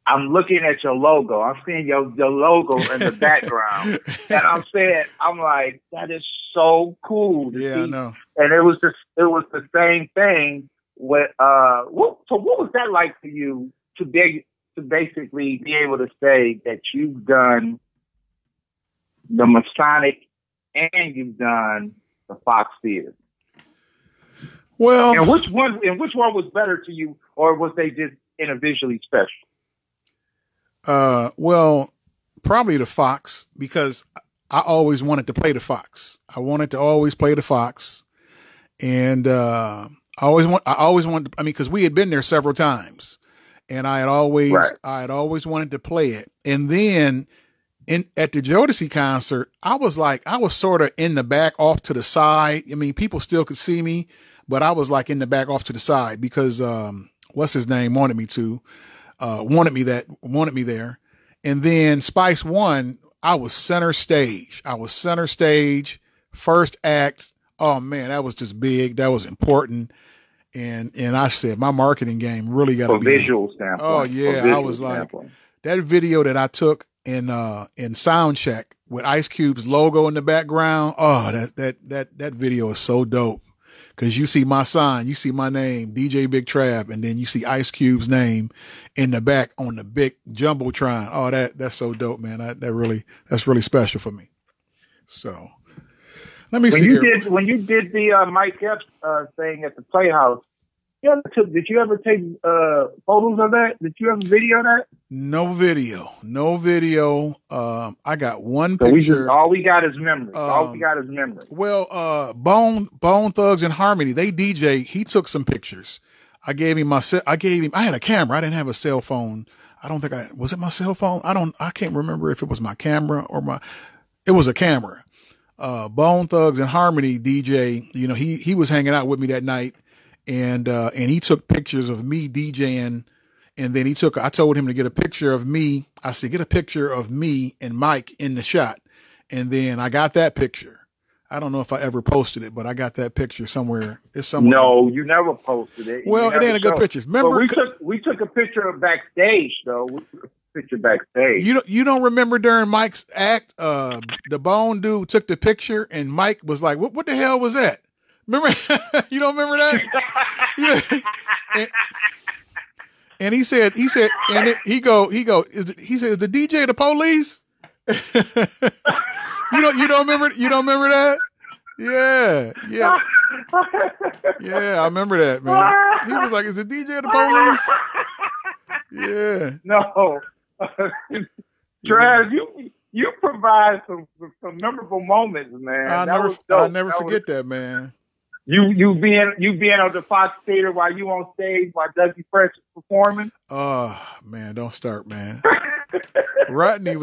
I'm looking at your logo. I'm seeing your logo in the background. And I'm like, that is so cool to see. I know. And it was the same thing with, so what was that like for you to basically be able to say that you've done the Masonic and you've done the Fox Theater? Well, and which one was better to you, or was they just individually special? Well, probably the Fox, because I always wanted to play the Fox. I wanted to always play the Fox. And, I always wanted, because we had been there several times, and I had always wanted to play it. And then at the Jodeci concert, I was sort of in the back off to the side. People still could see me, but I was like in the back off to the side because, what's his name wanted me there. And then Spice One, I was center stage, first act. Oh man, that was just big. That was important. And I said, my marketing game really got to be visual standpoint. Oh yeah. I was like, that video that I took in sound check with Ice Cube's logo in the background. Oh, that video is so dope. Cause you see my sign, you see my name, DJ Big Trav, and then you see Ice Cube's name in the back on the big Jumbotron. Oh, that's so dope, man. That's really special for me. So let me see. When you did the Mike Epps thing at the Playhouse, did you ever take photos of that? Did you ever video that? No video. I got one picture. All we got is memory. Well, Bone Thugs and Harmony, they DJ. He took some pictures. I had a camera. I didn't have a cell phone. Was it my cell phone? I can't remember if it was my camera or it was a camera. Bone Thugs and Harmony DJ, he was hanging out with me that night. And he took pictures of me DJing, and then I told him to get a picture of me. I said, get a picture of me and Mike in the shot. And then I got that picture. I don't know if I ever posted it, but I got that picture somewhere. It's somewhere. No, you never posted it. Well, it ain't a good picture. Remember, we took a picture of backstage though. We took a picture backstage. You don't remember during Mike's act, the Bone dude took the picture and Mike was like, what the hell was that? Remember? You don't remember that? Yeah. And he said, and he said, is the DJ the police? You don't remember that? Yeah. Yeah, I remember that, man. He was like, is the DJ the police? Yeah. No. Trav, you provide some memorable moments, man. I'll never forget that, man. You being on the Fox Theater while you on stage while Dougie Fresh is performing. Oh man, don't start, man. Rodney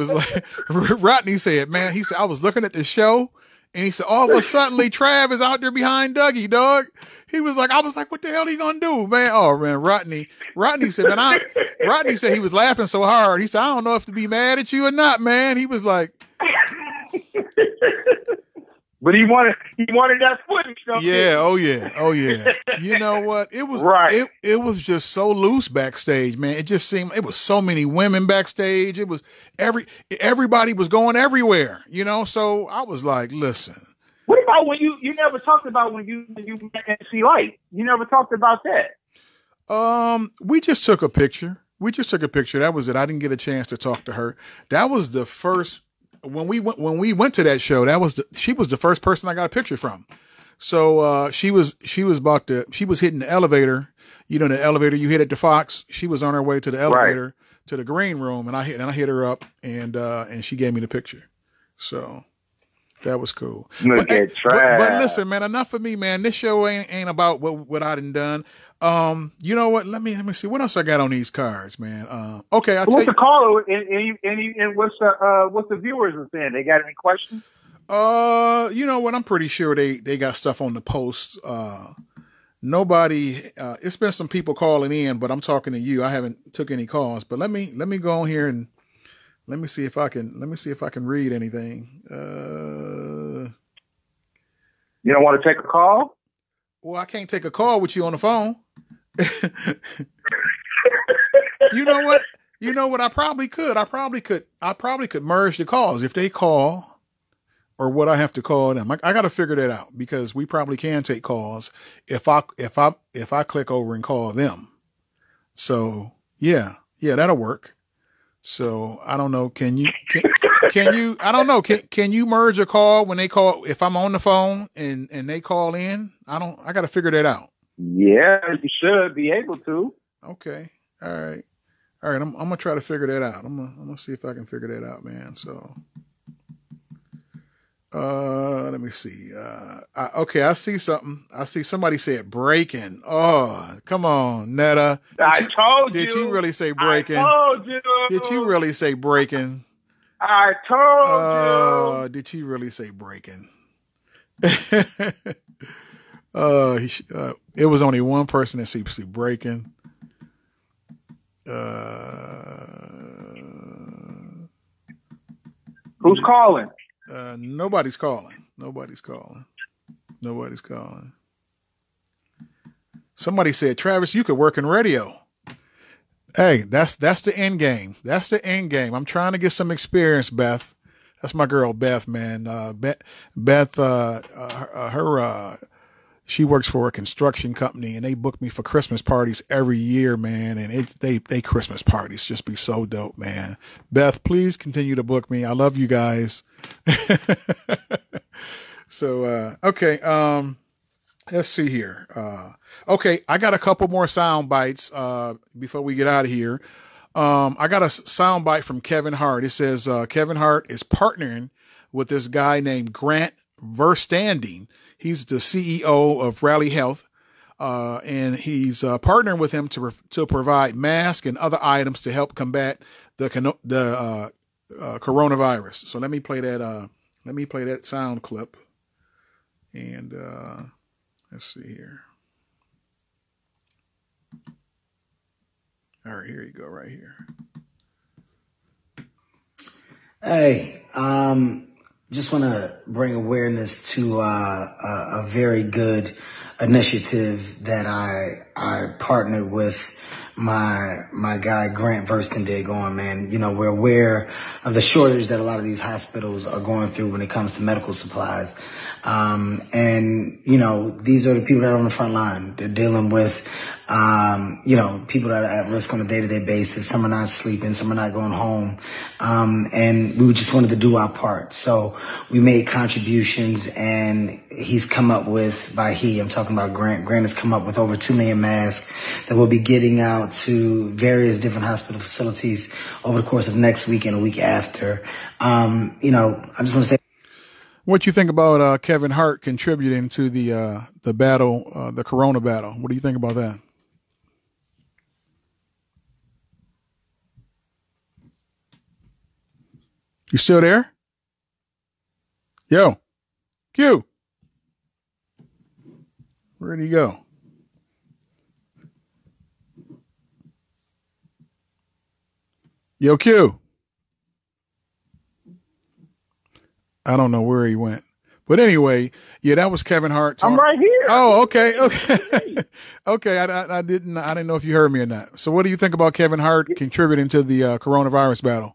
said, man, he said, I was looking at the show and he said, all of a sudden Trav is out there behind Dougie, dog. I was like, what the hell he gonna do, man? Oh man, Rodney said, man, Rodney said he was laughing so hard. He said, I don't know if to be mad at you or not, man. He was like, but he wanted that footage. Yeah, oh yeah. You know what? It was right. It was just so loose backstage, man. It just seemed it was so many women backstage. It was everybody was going everywhere, So I was like, listen. What about when you never talked about when you met MC Light? You never talked about that. We just took a picture. That was it. I didn't get a chance to talk to her. That was the first. When we went to that show, she was the first person I got a picture from. So she was hitting the elevator, the elevator you hit at the Fox. She was on her way to the elevator to the green room, and I hit her up, and she gave me the picture. So that was cool. But listen, man, enough of me, man. This show ain't about what I done. You know what? Let me see what else I got on these cards, man. Okay, what's the caller and what's the viewers are saying? They got any questions? You know what? I'm pretty sure they got stuff on the post. Nobody. It's been some people calling in, but I'm talking to you. I haven't took any calls, but let me go on here and let me see if I can read anything. You don't want to take a call? Well, I can't take a call with you on the phone. You know what? I probably could merge the calls if they call, or would I have to call them? I got to figure that out because we probably can take calls if I click over and call them. So yeah, that'll work. So I don't know. Can you? I don't know. Can you merge a call when they call? If I'm on the phone and they call in, I got to figure that out. Yeah, you should be able to. Okay. All right. I'm gonna try to figure that out. I'm gonna see if I can figure that out, man. So, let me see. I see something. I see somebody said breaking. Oh, come on, Netta. Told you. Did you really say breaking? I told you. Did you really say breaking? I told you. Did you really say breaking? It was only one person that seems to be breaking. Who's calling? Nobody's calling. Somebody said, Travis, you could work in radio. Hey, that's the end game. That's the end game. I'm trying to get some experience, Beth. That's my girl, Beth, man. Beth, She works for a construction company, and they book me for Christmas parties every year, man. And they Christmas parties just be so dope, man. Beth, please continue to book me. I love you guys. So, okay. Let's see here. Okay. I got a couple more sound bites, before we get out of here. I got a sound bite from Kevin Hart. It says, Kevin Hart is partnering with this guy named Grant Verstanding. He's the CEO of Rally Health, and he's partnering with him to provide masks and other items to help combat the coronavirus. So let me play that sound clip, and let's see here. All right, here you go, right here. Hey, just want to bring awareness to a very good initiative that I partnered with my guy Grant Verstanding on, man. You know, we're aware of the shortage that a lot of these hospitals are going through when it comes to medical supplies. And, you know, these are the people that are on the front line. They're dealing with, you know, people that are at risk on a day-to-day basis. Some are not sleeping, some are not going home. And we just wanted to do our part. So we made contributions, and he's come up with, I'm talking about Grant. Grant has come up with over 2 million masks that we'll be getting out to various different hospital facilities over the course of next week and a week after. You know, I just want to say, what you think about Kevin Hart contributing to the battle, the corona battle? What do you think about that? You still there? Yo, Q. Where'd he go? Yo, Q. I don't know where he went. But anyway, yeah, that was Kevin Hart. I'm right here. Oh, okay. Okay. I didn't know if you heard me or not. So what do you think about Kevin Hart contributing to the coronavirus battle?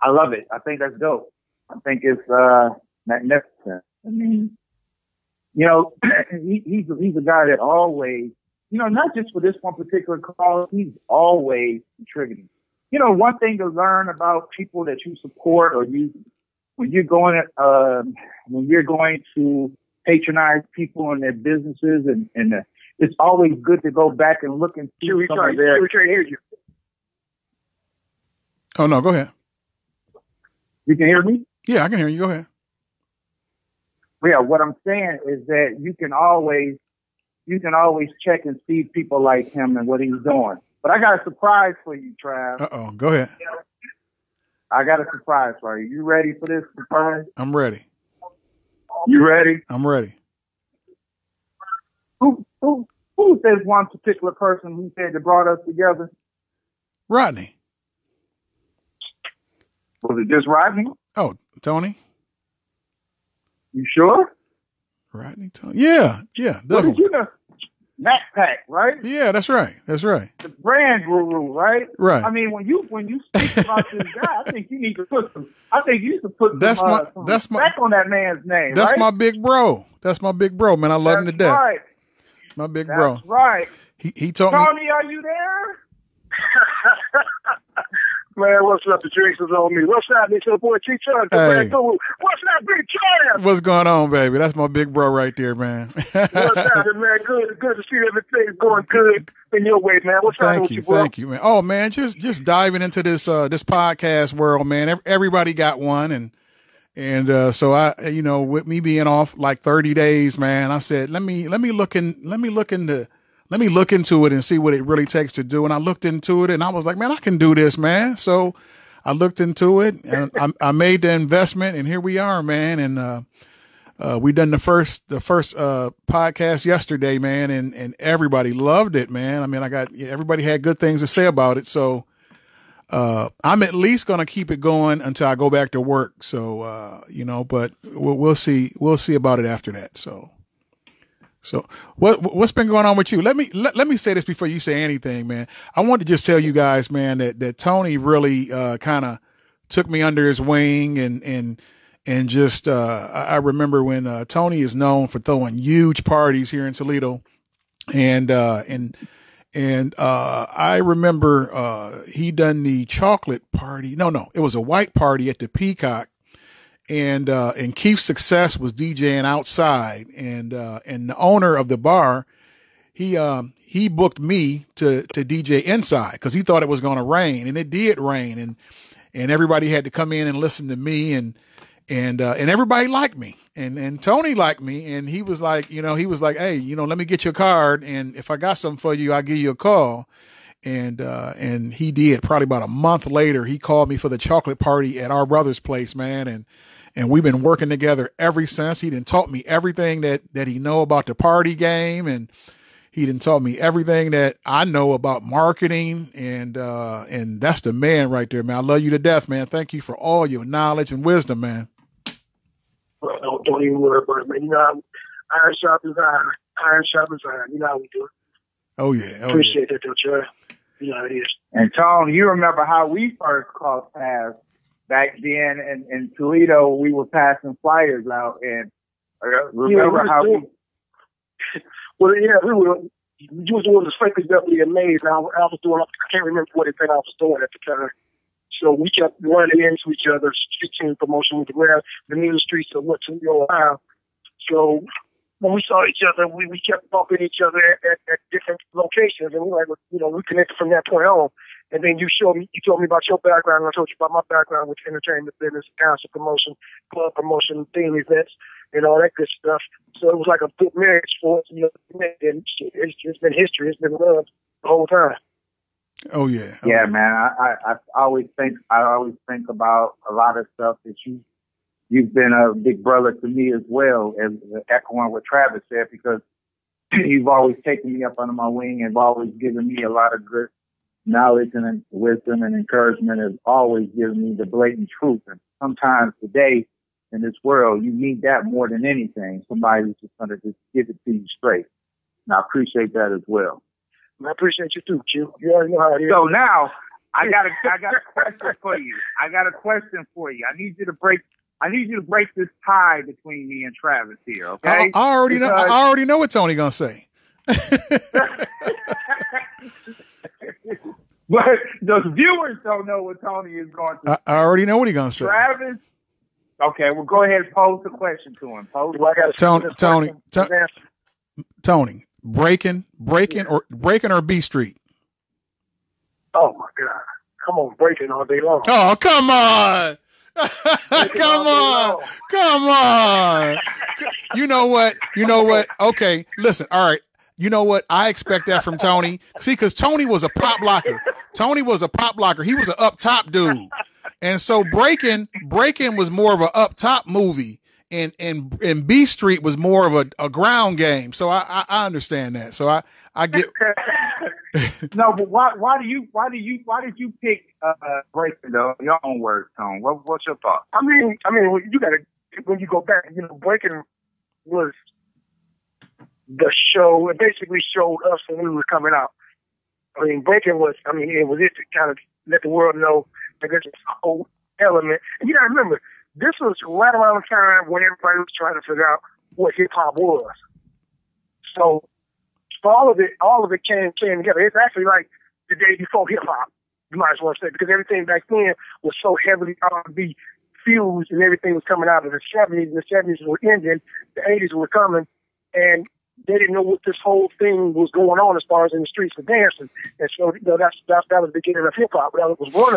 I love it. I think that's dope. I think it's magnificent. I mean, you know, he's a guy that always, you know, not just for this one particular cause, he's always contributing. You know, one thing to learn about people that you support, or when you're going to patronize people and their businesses, and it's always good to go back and look and see some of their. Oh no, go ahead. You can hear me? Yeah, I can hear you. Go ahead. Yeah, what I'm saying is that you can always check and see people like him and what he's doing. But I got a surprise for you, Trav. Uh-oh. Go ahead. I got a surprise for you. You ready for this surprise? I'm ready. You ready? I'm ready. Who says one particular person who said that brought us together? Rodney. Was it just Rodney? Oh, Tony? You sure? Rodney, Tony? Yeah, definitely. What did you know? Mac Pack, right? Yeah, that's right. The brand guru, right? Right. I mean, when you speak about this guy, I think you need to put some. I think you should put that's some my respect on that man's name. That's right? my big bro. That's my big bro, man. I love him to death. Right. My big bro. That's right. He told me. Tony, are you there? Man, what's up? The drinks is on me. What's up? It's your boy T-Chug. Hey. What's up, Big Trav? What's going on, baby? That's my big bro right there, man. What's happening, man? Good to see everything going good in your way, man. What's happening with you, bro? Thank you, man. Oh, man, just diving into this this podcast world, man. Everybody got one, and so I, you know, with me being off like 30 days, man, I said let me look into it and see what it really takes to do. And I looked into it, and I was like, man, I can do this, man. So I looked into it, and I made the investment, and here we are, man. And we done the first podcast yesterday, man, and everybody loved it, man. I mean, everybody had good things to say about it. So I'm at least gonna keep it going until I go back to work. So you know, but we'll see about it after that. So what's been going on with you? Let me say this before you say anything, man. I want to just tell you guys, man, that Tony really kind of took me under his wing and and just I remember when Tony is known for throwing huge parties here in Toledo, and I remember he done the chocolate party. No, it was a white party at the Peacock, and Keith's Success was DJing outside, and the owner of the bar, he booked me to DJ inside because he thought it was going to rain, and it did rain, and everybody had to come in and listen to me, and everybody liked me, and Tony liked me, and he was like, hey, let me get your card, and if I got something for you, I'll give you a call. And he did. Probably about a month later, he called me for the chocolate party at our brother's place, man, and we've been working together ever since. He done taught me everything that he know about the party game, and he done taught me everything that I know about marketing, and that's the man right there, man. I love you to death, man. Thank you for all your knowledge and wisdom, man. Well, don't even worry about it, man. You know, iron sharpens iron. Iron sharpens iron. You know how we do it. Oh, yeah. Appreciate that, though, Trav. You know how it is. And Tone, you remember how we first crossed paths back then in Toledo? We were passing flyers out, and remember how we... Well, yeah, we were. You was doing the frankly definitely amazed. I was doing. I can't remember what it I was doing at the time. So we kept running into each other, street team promotion with the middle streets of what Toledo, Ohio. So when we saw each other, we kept bumping each other at different locations, and we we connected from that point on. And then you told me about your background, and I told you about my background with entertainment business, concert promotion, club promotion, theme events, and all that good stuff. So it was like a good marriage for us, and it's been history. It's been love the whole time. Oh yeah. Yeah, man. I always think about a lot of stuff that you've been a big brother to me as well, as echoing what Travis said, because you've always taken me up under my wing and always given me a lot of good knowledge and wisdom and encouragement, has always given me the blatant truth. And sometimes today in this world, you need that more than anything. Somebody who's just going to just give it to you straight. And I appreciate that as well. I appreciate you too, Q. You already know how it is. So now I got a question for you. I need you to break this tie between me and Travis here, okay? I already know what Tony gonna say. But the viewers don't know what Tony is going to say. I already know what he's gonna say. Travis. Okay, well, go ahead and pose the question to him. Tony, breaking or B Street? Oh my God! Come on, breaking all day long. Oh, come on! Come on! You know what? Okay, listen. All right. You know what? I expect that from Tony. See, because Tony was a pop locker. He was an up top dude. And so breaking was more of an up top movie, and B Street was more of a ground game. So I understand that. So I get. No, but why did you pick breaking though? Your own words, Tone. What's your thought? I mean, you gotta, when you go back, breaking was the show. It basically showed us when we were coming out. I mean, breaking was. It was it to kind of let the world know that there's this whole element. And you gotta remember, this was right around the time when everybody was trying to figure out what hip hop was. So all of it came together. It's actually like the day before hip hop, you might as well say, because everything back then was so heavily R&B fused, and everything was coming out of the 70s. The 70s were ending, the 80s were coming, and they didn't know what this whole thing was going on as far as in the streets of dancing. And so that was the beginning of hip hop. Well, it was one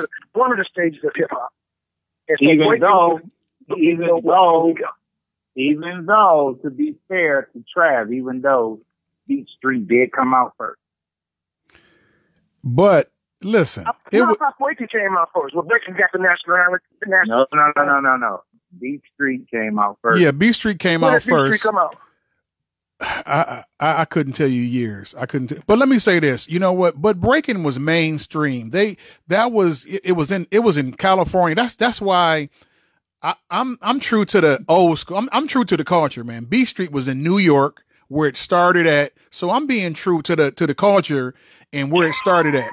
of the stages of hip hop. So even though, to be fair to Trav, even though Beat Street did come out first. But listen, Breaking came out first. Well, Breaking got the national. No. Beat Street came out first. Yeah, B Street came out first. Beat Street come out? I couldn't tell you years. But let me say this. You know what? But breaking was mainstream. It was in California. That's why I'm true to the old school. I'm true to the culture, man. B Street was in New York, where it started at. So I'm being true to the culture and where it started at.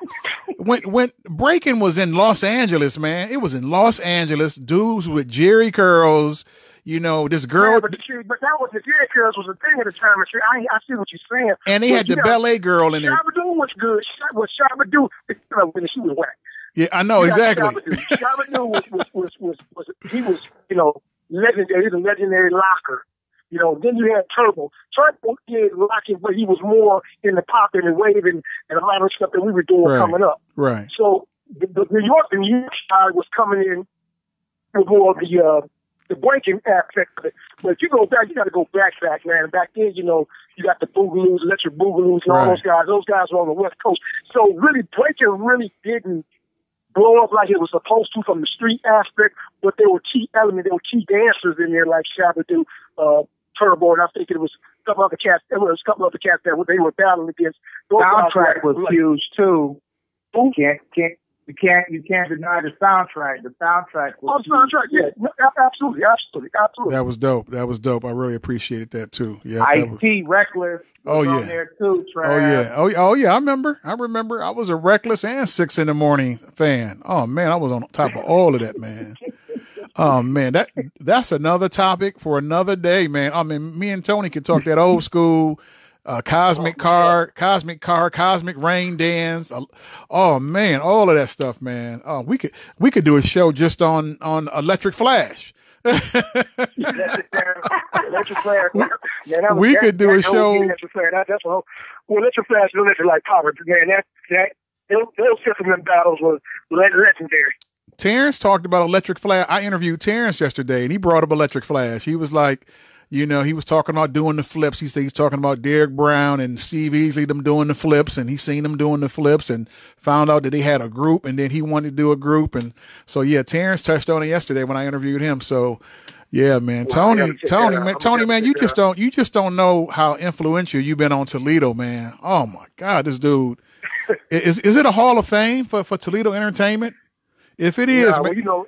when breaking was in Los Angeles, man, it was in Los Angeles. Dudes with Jerry curls. You know, this girl. Yeah, but that was the Jerry curls was a thing at the time. I see what you're saying. And they had the ballet girl in there. Shabba-Doo was good. Shabba-Doo, she was whack. Yeah, I know, exactly. Shabba-Doo was he was, you know, legendary. He was a legendary locker. You know, then you had Turbo. Turbo did locking, but he was more in the popping and waving and a lot of stuff that we were doing coming up. Right. So the New York side was coming in with more of the breaking aspect of it. But if you go back, you got to go back, man. Back then, you know, you got the Boogaloos, Electric Boogaloos, and all those guys. Those guys were on the West Coast. So really, breaking really didn't blow up like it was supposed to from the street aspect, but there were key elements, there were key dancers in there like Shabba-Doo, Turbo, and I think it was a couple other cats. There was a couple other cats that they were battling against. Those soundtrack was huge too. You can't deny the soundtrack. The soundtrack was soundtrack, yeah, absolutely. That was dope. I really appreciated that too. Yeah, Ice-T, Reckless. On there too, Trav. Oh yeah. I remember. I was a Reckless and 6 in the Morning fan. Oh man, I was on top of all of that, man. Oh man, that's another topic for another day, man. I mean, me and Tony could talk that old school. Cosmic Rain Dance. Oh man, all of that stuff, man. Oh, we could do a show just on Electric Flash. Electric Flash. Man, we could do a show. Electric Flash. That's all. Well, Electric Flash, Electric like power, man. Those system battles was legendary. Terrence talked about Electric Flash. I interviewed Terrence yesterday, and he brought up Electric Flash. He was like, you know, he was talking about doing the flips. He's talking about Derek Brown and Steve Easley, them doing the flips, and he seen them doing the flips and found out that they had a group, and then he wanted to do a group. And so, yeah, Terrence touched on it yesterday when I interviewed him. So, yeah, man, Tony, man, you just don't know how influential you've been on Toledo, man. Oh my God, this dude is it a Hall of Fame for Toledo entertainment? If it is, well, you know,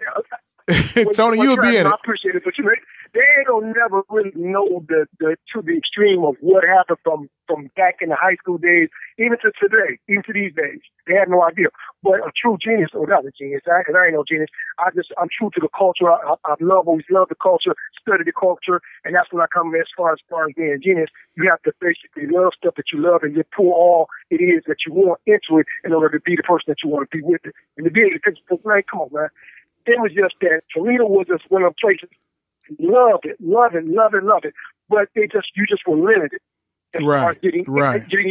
Tony, you'll be in it. I appreciate it, but you know, they ain't gonna never really know the to the extreme of what happened from back in the high school days, even to today, even to these days. They had no idea. But a true genius, or not a genius, because I ain't no genius. I'm true to the culture. I've always loved the culture, studied the culture, and that's when I come as far as being a genius. You have to basically love stuff that you love and you pour all it is that you want into it in order to be the person that you want to be with it. And to be able to, man, come on, man. It was just that Toledo was just one of the places. Love it. But you just were limited as far as getting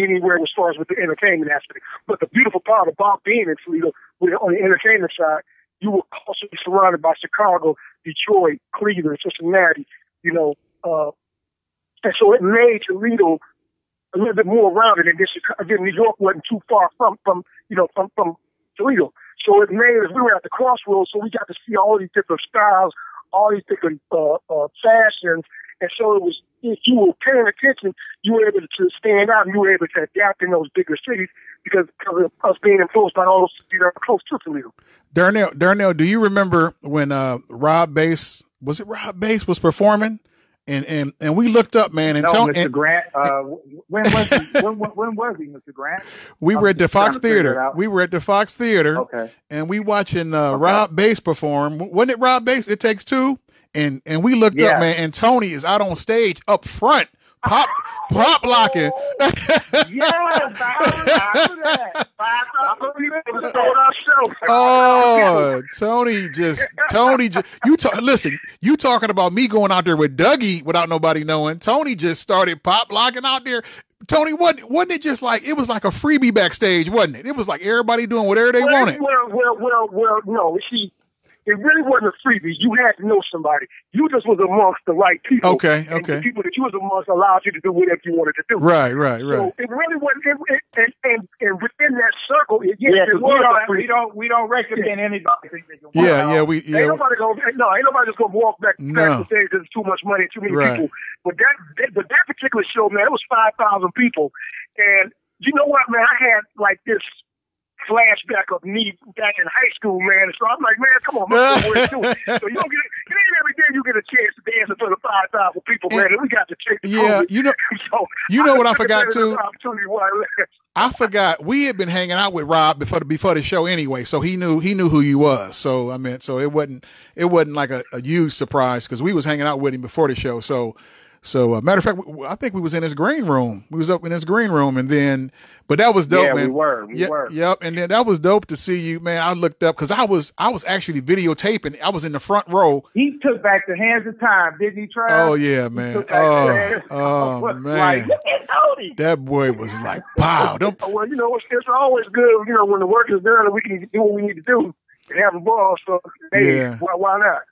anywhere as far as with the entertainment aspect. But the beautiful part about being in Toledo, on the entertainment side, you were constantly surrounded by Chicago, Detroit, Cleveland, Cincinnati, you know, and so it made Toledo a little bit more rounded. And again, New York wasn't too far from Toledo. So it made us, we were at the crossroads, so we got to see all these different styles, all these different fashions. And so it was, if you were paying attention, you were able to stand out and you were able to adapt in those bigger cities because of us being influenced by all those cities that are close to Toledo. Darnell, do you remember when Rob Bass was performing? And we looked up, man. And Mr. Grant. When was he, Mr. Grant? We were at the Fox Theater. Okay. And we watching Rob Bass perform. Wasn't it Rob Bass? It Takes Two. And we looked up, man. And Tony is out on stage up front, pop locking. Yes, I remember that. Oh, Tony just you talking about me going out there with Dougie without nobody knowing. Tony just started pop locking out there. Tony, wasn't it just like, it was like a freebie backstage, wasn't it? It was like everybody doing whatever they wanted. Well, no, see, it really wasn't a freebie. You had to know somebody. You just was amongst the right people. Okay. And the people that you was amongst allowed you to do whatever you wanted to do. Right. So it really wasn't. And within that circle, we don't recommend anybody think they can. Ain't nobody just gonna walk back the stage because it's too much money, too many people. But that particular show, man, it was 5,000 people, and you know what, man, I had like this flashback of me back in high school, man. So I'm like, man, come on, let's go to it. So you don't get it ain't every day you get a chance to dance in front of 5,000 people, man. And we got to take the yeah, so you know what I forgot too. I forgot we had been hanging out with Rob before the show anyway, so he knew who you was. So I mean, so it wasn't like a huge surprise because we was hanging out with him before the show. So matter of fact, I think we was in his green room. We was up in his green room, and then, but that was dope, man. We were. Yep. And then that was dope to see you, man. I looked up because I was actually videotaping. I was in the front row. He took back the hands of time, didn't he, Trav? Oh yeah, man. Oh man. Like, that boy was like, wow. Well, you know, it's always good, you know, when the work is done and we can do what we need to do and have a ball. So hey, yeah. Why not?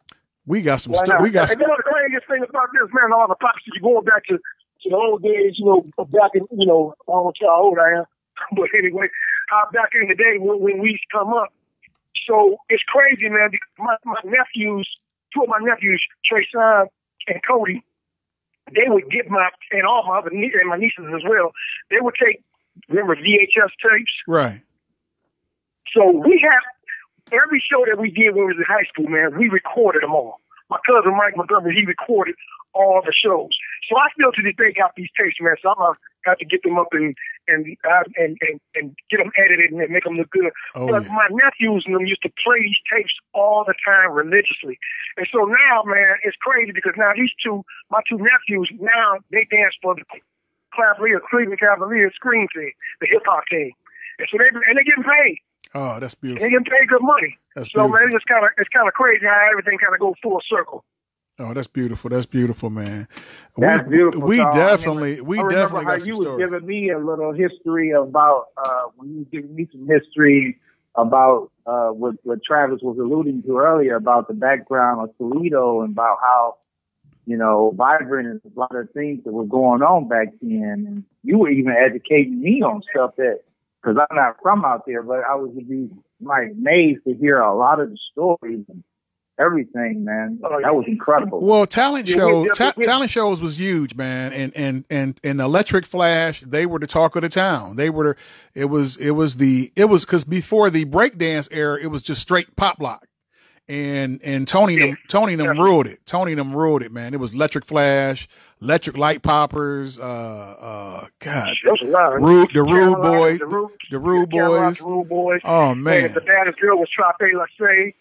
We got some stuff. We got. And you know, the craziest thing about this, man, all the pops, you're going back to the old days, you know, back in, you know, I don't know how old I am, but anyway, back in the day when we used to come up. So it's crazy, man, because my nephews, two of my nephews, Trason and Cody, they would get and all my other nieces and my nieces as well, they would take, remember VHS tapes? Right. So we have, every show that we did when we was in high school, man, we recorded them all. My cousin Mike Montgomery, he recorded all the shows. So I still to this day got these tapes, man. So I'm gonna have to get them up and get them edited and make them look good. Oh, but yeah. my nephews and them used to play these tapes all the time religiously. And so now, man, it's crazy because now my two nephews, now they dance for the Cleveland Cavaliers screen team, the hip hop team. And so they're getting paid. Oh, that's beautiful. They getting paid good money. That's so beautiful. man, it's kind of crazy how everything kind of goes full circle. Oh, that's beautiful. That's beautiful, man. That's beautiful. We so, definitely I remember how got you some was stories. giving me a little history about when you was giving me some history about what Travis was alluding to earlier about the background of Toledo and about how, you know, vibrant and a lot of things that were going on back then. And you were even educating me on stuff that, because I'm not from out there, but I was like amazed to hear a lot of the stories and everything, man. That was incredible. Well, talent shows was huge, man. And Electric Flash, they were the talk of the town. It was because before the breakdance era, it was just straight pop lock. And Tony them ruled it. Tony them ruled it, man. It was Electric Flash, Electric Light Poppers, God, the Rude Boys. Oh man, and the baddest girl was Trape Lassay,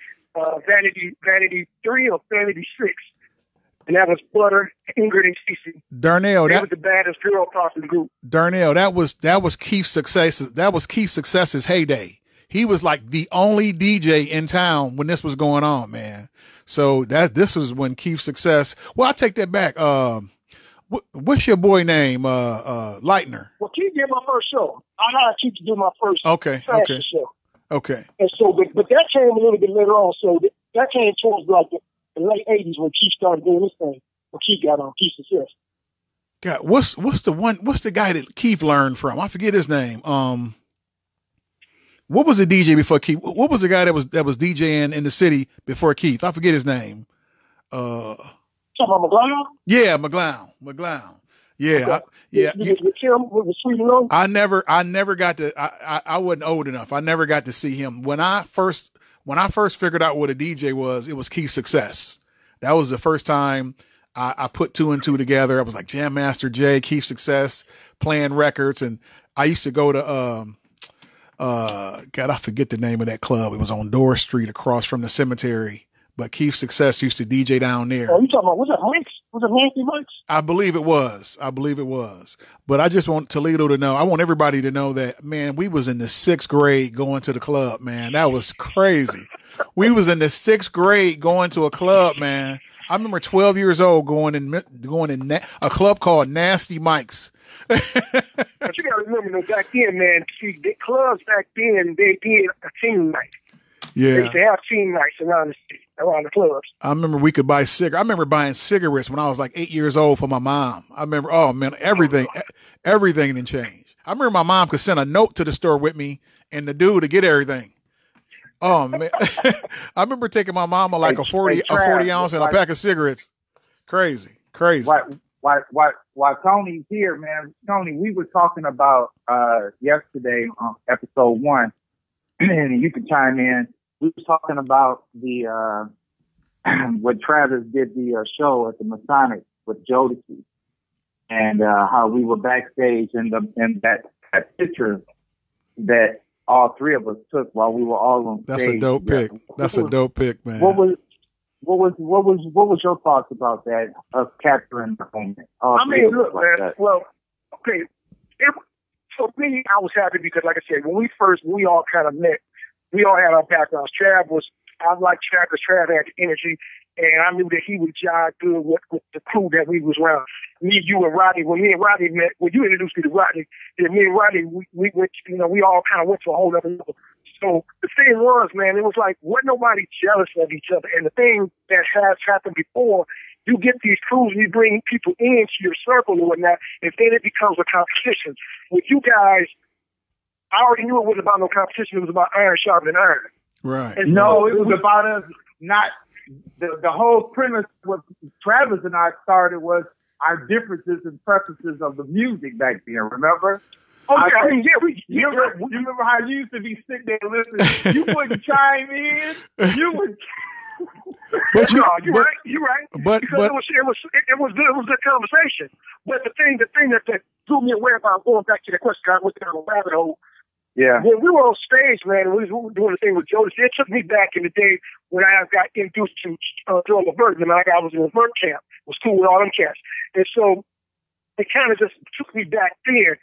Vanity 3 or Vanity 6, and that was Butter, Ingrid, and Cece. Darnell, that was the baddest girl across the group. Darnell, that was Keith's success. That was Keith's success's heyday. He was like the only DJ in town when this was going on, man. So this was when Keith's success. Well, I take that back. What's your boy name? Lightner. Well, Keith did my first show. I hired Keith to do my first fashion show. Okay. And so, but that came a little bit later on. So that came towards like the late '80s when Keith started doing this thing. When Keith got on Keith's success. God, what's the guy that Keith learned from? I forget his name. What was the DJ before Keith? What was the guy that was DJing in the city before Keith? I forget his name. Talking about McGlown? Yeah, McGlown. Yeah, with Sweet and Low? I never got to. I wasn't old enough. I never got to see him. When I first figured out what a DJ was, it was Keith's Success. That was the first time I put two and two together. I was like Jam Master Jay, Keith's Success, playing records, and I used to go to God, I forget the name of that club. It was on Dorr Street across from the cemetery. But Keith's Success used to DJ down there. Oh, you talking about, was it Mike's? Was it Nancy Mike's? I believe it was. But I just want Toledo to know, I want everybody to know that, man, we was in the 6th grade going to the club, man. That was crazy. We was in the 6th grade going to a club, man. I remember 12 years old going in a club called Nasty Mike's. But you got to remember, though, back then, man, see, the clubs back then, they did a team night. Yeah. They used to have team nights around the clubs. I remember we could buy cigarettes. I remember buying cigarettes when I was like 8 years old for my mom. I remember, oh man, everything didn't change. I remember my mom could send a note to the store with me and the dude to get everything. Oh man, I remember taking my mama like a 40 ounce and a pack of cigarettes. Crazy. While Tony's here, man, Tony, we were talking about yesterday on episode 1 and you can chime in. We were talking about the when Travis did the show at the Masonic with Jodeci, and how we were backstage in that picture that all three of us took while we were all on stage. That's a dope pic. That's a dope pic, man. What was your thoughts about that, us capturing the moment? I mean, look, man. Well, okay. For me, I was happy because, like I said, when we all kind of met. We all had our backgrounds. I liked Trav because Trav had the energy, and I knew that he would jive good with the crew that we was around. Me, you, and Rodney. When me and Rodney met, when you introduced me to Rodney, then me and Rodney, we went, we all kind of went to a whole other level. So the thing was, man, it was like, wasn't nobody jealous of each other. And the thing that has happened before, you get these crews, you bring people into your circle or whatnot, and then it becomes a competition. With you guys, I already knew it wasn't about no competition. It was about iron sharpening iron. Right. And no, it was about us not. The whole premise what Travis and I started was our differences and preferences of the music back then. Remember? Okay. You remember how you used to be sitting there listening? You wouldn't chime in. You would. But you're right. But it was good conversation. But the thing that blew me away about going back to the question, I went down a rabbit hole. Yeah. When we were on stage, man, we were doing the thing with Jodeci. It took me back in the day when I got introduced to Joe Levert. And I was in a Levert camp. Was cool with all them cats. And so it kind of just took me back there.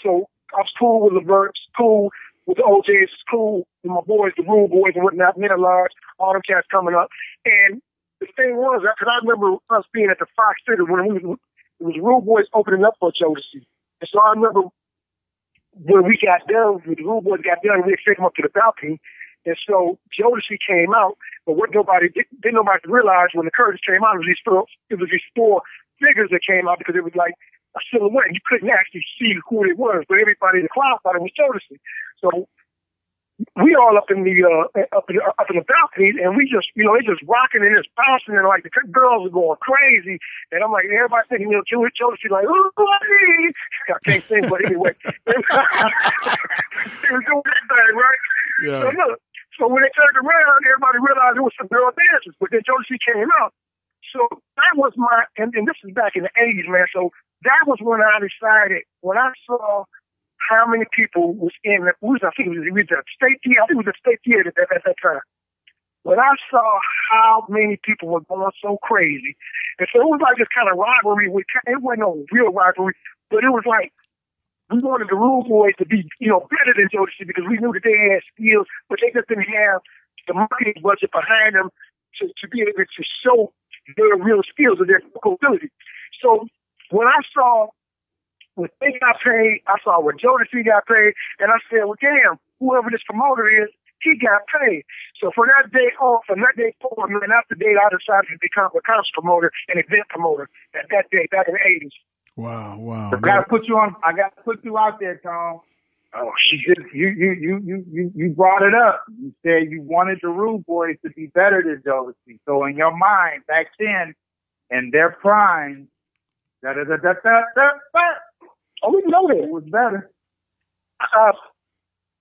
So I was cool with Levert, cool with the OJs, cool with my boys, the Rule Boys and whatnot, Men at Large, all them cats coming up. And the thing was, because I remember us being at the Fox Theater when it was Rule Boys opening up for Jodeci. And so I remember when we got done, when the Rule Boys got done, we took them up to the balcony. And so Jodeci came out, but what didn't nobody realize when the curtains came out, it was these four figures that came out because it was like a silhouette. You couldn't actually see who it was, but everybody in the crowd thought it was Jodeci. So we all up in the balcony, and we just, they just rocking and just bouncing, and like the girls are going crazy, and I'm like, everybody thinking, Jodeci like, ooh, I can't sing, but anyway, they were doing that thing, right? Yeah. So when they turned around, everybody realized it was some girl dancers, but then Jodeci came out. So that was and this is back in the 80s, man. So that was when I decided, when I saw how many people was in I think it was the state theater. I think it was the state theater at that time. When I saw how many people were going so crazy, and so it was like this kind of rivalry. It wasn't no real rivalry, but it was like we wanted the Rule Boys to be, better than Jodeci because we knew that they had skills, but they just didn't have the marketing budget behind them to be able to show their real skills and their ability. So when I saw when they got paid, I saw when Jodeci got paid, and I said, well, damn, whoever this promoter is, he got paid. So from that day on, from that day forward, man, after that day, I decided to become a concert promoter, an event promoter at that day, back in the 80s. Wow. I gotta put you out there, Tom. Oh, you brought it up. You said you wanted the Rule Boys to be better than Jodeci. So in your mind, back then, in their prime, oh, we know that. It was better.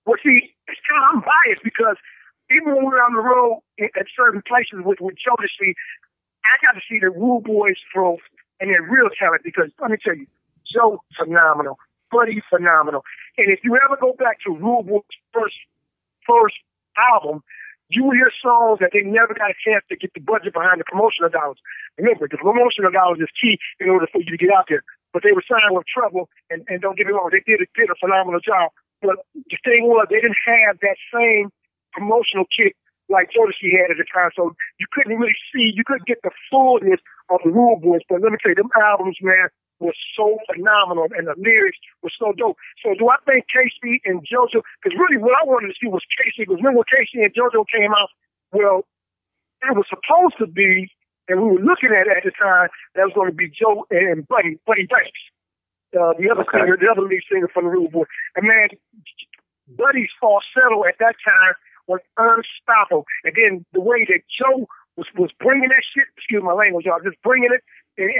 Well, see, it's kind of, I'm biased because even when we were on the road at certain places with Jodeci, I got to see the Rule Boys growth and their real talent because, let me tell you, Joe, phenomenal. Buddy, phenomenal. And if you ever go back to Rule Boys' first album, you will hear songs that they never got a chance to get the budget behind the promotional dollars. Remember, the promotional dollars is key in order for you to get out there. But they were signed with Trouble, and don't get me wrong, they did a phenomenal job. But the thing was, they didn't have that same promotional kit like Jodeci had at the time, so you couldn't really see, you couldn't get the fullness of the Rule Boys. But let me tell you, them albums, man, was so phenomenal, and the lyrics were so dope. So do I think Casey and JoJo, because really what I wanted to see was Casey, because remember when Casey and JoJo came out, well, it was supposed to be, and we were looking at it at the time, that was going to be Joe and Buddy Banks, the other singer, the other lead singer from the Rule Boys. And man, Buddy's falsetto at that time was unstoppable. And then the way that Joe was bringing that shit, excuse my language, y'all, just bringing it, and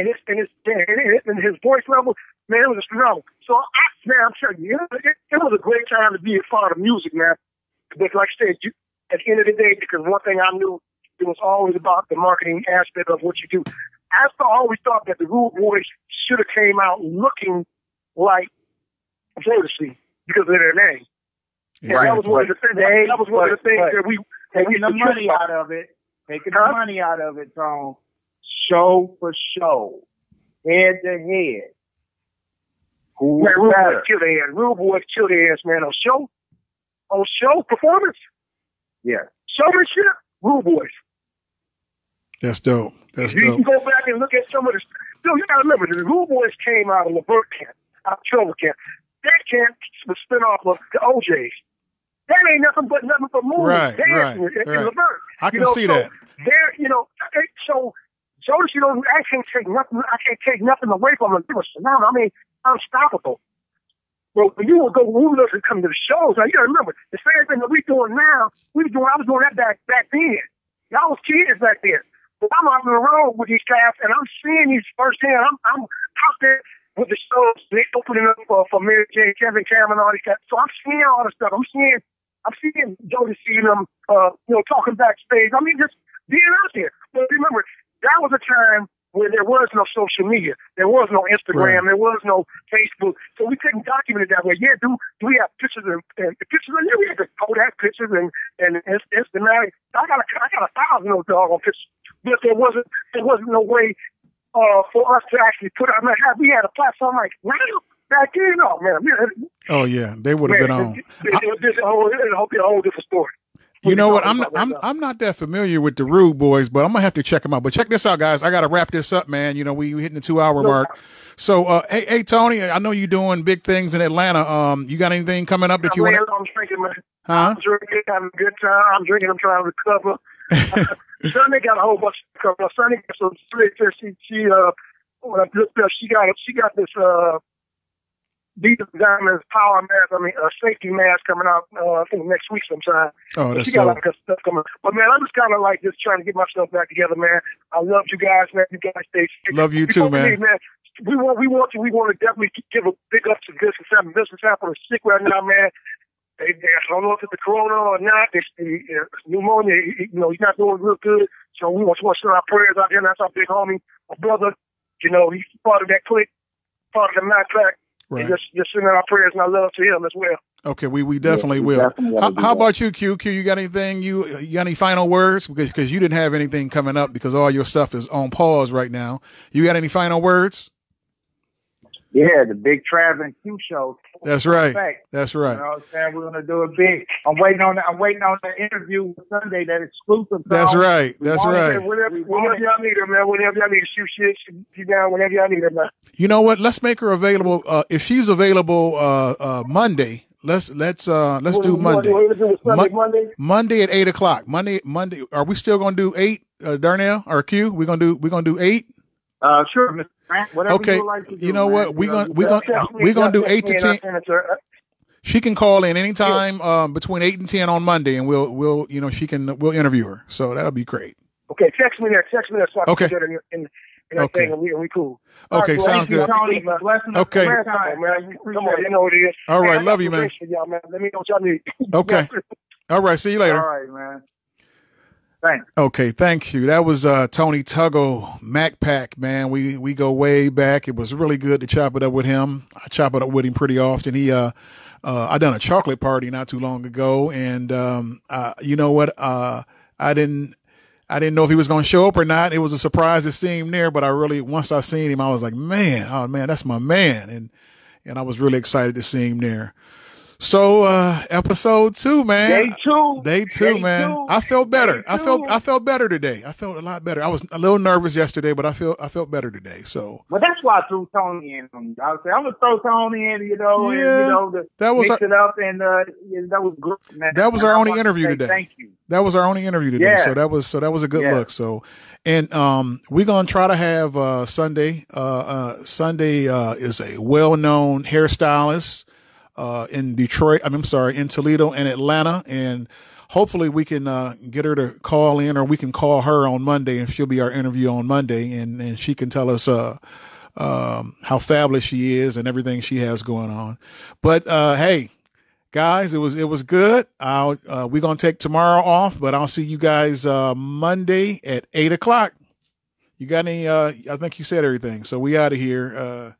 his voice level, man, it was phenomenal. So, I'm telling you, it was a great time to be a part of music, man. But like I said, at the end of the day, because one thing I knew, it was always about the marketing aspect of what you do. I always thought that the Rude Boys should have came out looking like Jodeci because of their name. Exactly. That was one of the things. That was one of the things that we taking the money out of it. Taking the money out of it, Tom. Show for show, head to head. Who man, Rude Boys kill their ass. Rude Boys kill their ass, man. On show performance. Yeah. Showmanship. Rude Boys. That's dope. That's you dope. can go back and look at some of the. Still, you got to remember, the Rude Boys came out of Levert camp, out of Trevor camp. That camp was spin off of the OJs. That ain't nothing but movies. Right. In Levert. I can see that. There, so Jodeci, I can't take nothing away from them. They were phenomenal. I mean, unstoppable. Well, when you would go movies and come to the shows, now you gotta remember the same thing that we doing now. I was doing that back then. Y'all was kids back then. But I'm out on the road with these cats, and I'm seeing these firsthand. I'm out there with the shows. They opening up for Mary J, Kevin Cameron, all these cats. So I'm seeing all this stuff. I'm seeing Jodeci them, talking backstage. I mean, just being out there. But remember, that was a time where there was no social media. There was no Instagram. Right. There was no Facebook. So we couldn't document it that way. Yeah, do we have pictures and pictures? Yeah, we had the Kodak pictures and Instagram. I got 1,000 of those doggone pictures. But there wasn't no way for us to actually put out. I mean, we had a platform like back then. Oh man, oh yeah, they would have been on. It'll be a whole different story. You know what? I'm not that familiar with the Rude Boys, but I'm gonna have to check them out. But check this out, guys. I got to wrap this up, man. We hitting the 2-hour mark. So, hey, Tony, I know you're doing big things in Atlanta. You got anything coming up that you want? I'm drinking, man. Huh? I'm drinking, having a good time. I'm drinking. I'm trying to recover. Sonny got a whole bunch of recovery. Sonny got some she got this These Diamonds power mask, safety mask coming out, I think next week sometime. Oh, that's she got a lot of stuff coming. But man, I'm just kind of like just trying to get myself back together, man. I love you guys, man. You guys stay safe. Love you too, man. We want to definitely give a big up to business happening. Business happening sick right now, man. I don't know if it's the corona or not. It's pneumonia. He's not doing real good. So we want to send our prayers out there. And that's our big homie, my brother. He's part of that clique, part of the Mac Pack. Right. Just sending our prayers and our love to him as well. Okay, we definitely will. How about you, Q? You got anything? You got any final words? Because you didn't have anything coming up because all your stuff is on pause right now. You got any final words? Yeah, the big Trav and Q Show. That's right. That's right. You know what I'm saying? We're gonna do it big. I'm waiting on the interview with Sunday, that exclusive. That's right. That's right. Whenever y'all need her, man. Whenever y'all need to shoot shit, she down. Whenever y'all need her, man. You know what? Let's make her available. If she's available Monday, let's do Monday. Monday at 8:00. Monday. Are we still gonna do 8? Darnell or Q? We're gonna do 8. Sure, Mr. Grant. Whatever okay. You like to do, you know man. what? We're gonna do 8 to 10. She can call in anytime between 8 and 10 on Monday, and we'll interview her. So that'll be great. Okay, text me there. So I can get her in that okay. thing, and we cool. Okay, sounds good. Tony, okay. Man. Come on, you know what it is. All right, love you, man. Y'all, man. Let me know what y'all need. Okay. All right, see you later. All right, man. Thanks. Okay, thank you. That was Tony Tuggle, Mac Pack, man. We go way back. It was really good to chop it up with him. I chop it up with him pretty often. I done a chocolate party not too long ago, and you know what? I didn't know if he was going to show up or not. It was a surprise to see him there, but once I seen him, I was like, man, that's my man, and I was really excited to see him there. So, episode 2, man. Day two, man. I felt better. I felt better today. I felt a lot better. I was a little nervous yesterday, but I felt better today. So. Well, that's why I threw Tony in. I was saying I'm gonna throw Tony in, that was mix it up, and that was good, man. That was our only interview today. Thank you. That was our only interview today. Yeah. So that was a good look. So, and we're gonna try to have Sunday. Sunday is a well-known hairstylist. In Detroit, in Toledo and Atlanta, and hopefully we can get her to call in, or we can call her on Monday, and she'll be our interview on Monday, and she can tell us how fabulous she is and everything she has going on. But hey, guys, it was good. We're gonna take tomorrow off, but I'll see you guys Monday at 8:00. You got any? I think you said everything, so we out of here.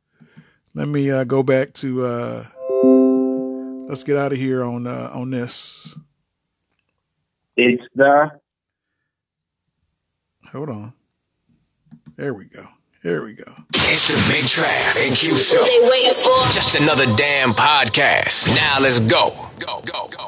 Let me go back to. Let's get out of here on this. It's the. Hold on. There we go. Here we go. It's the Big Trav and Q Show. What they waiting for? Just another damn podcast. Now let's go. Go.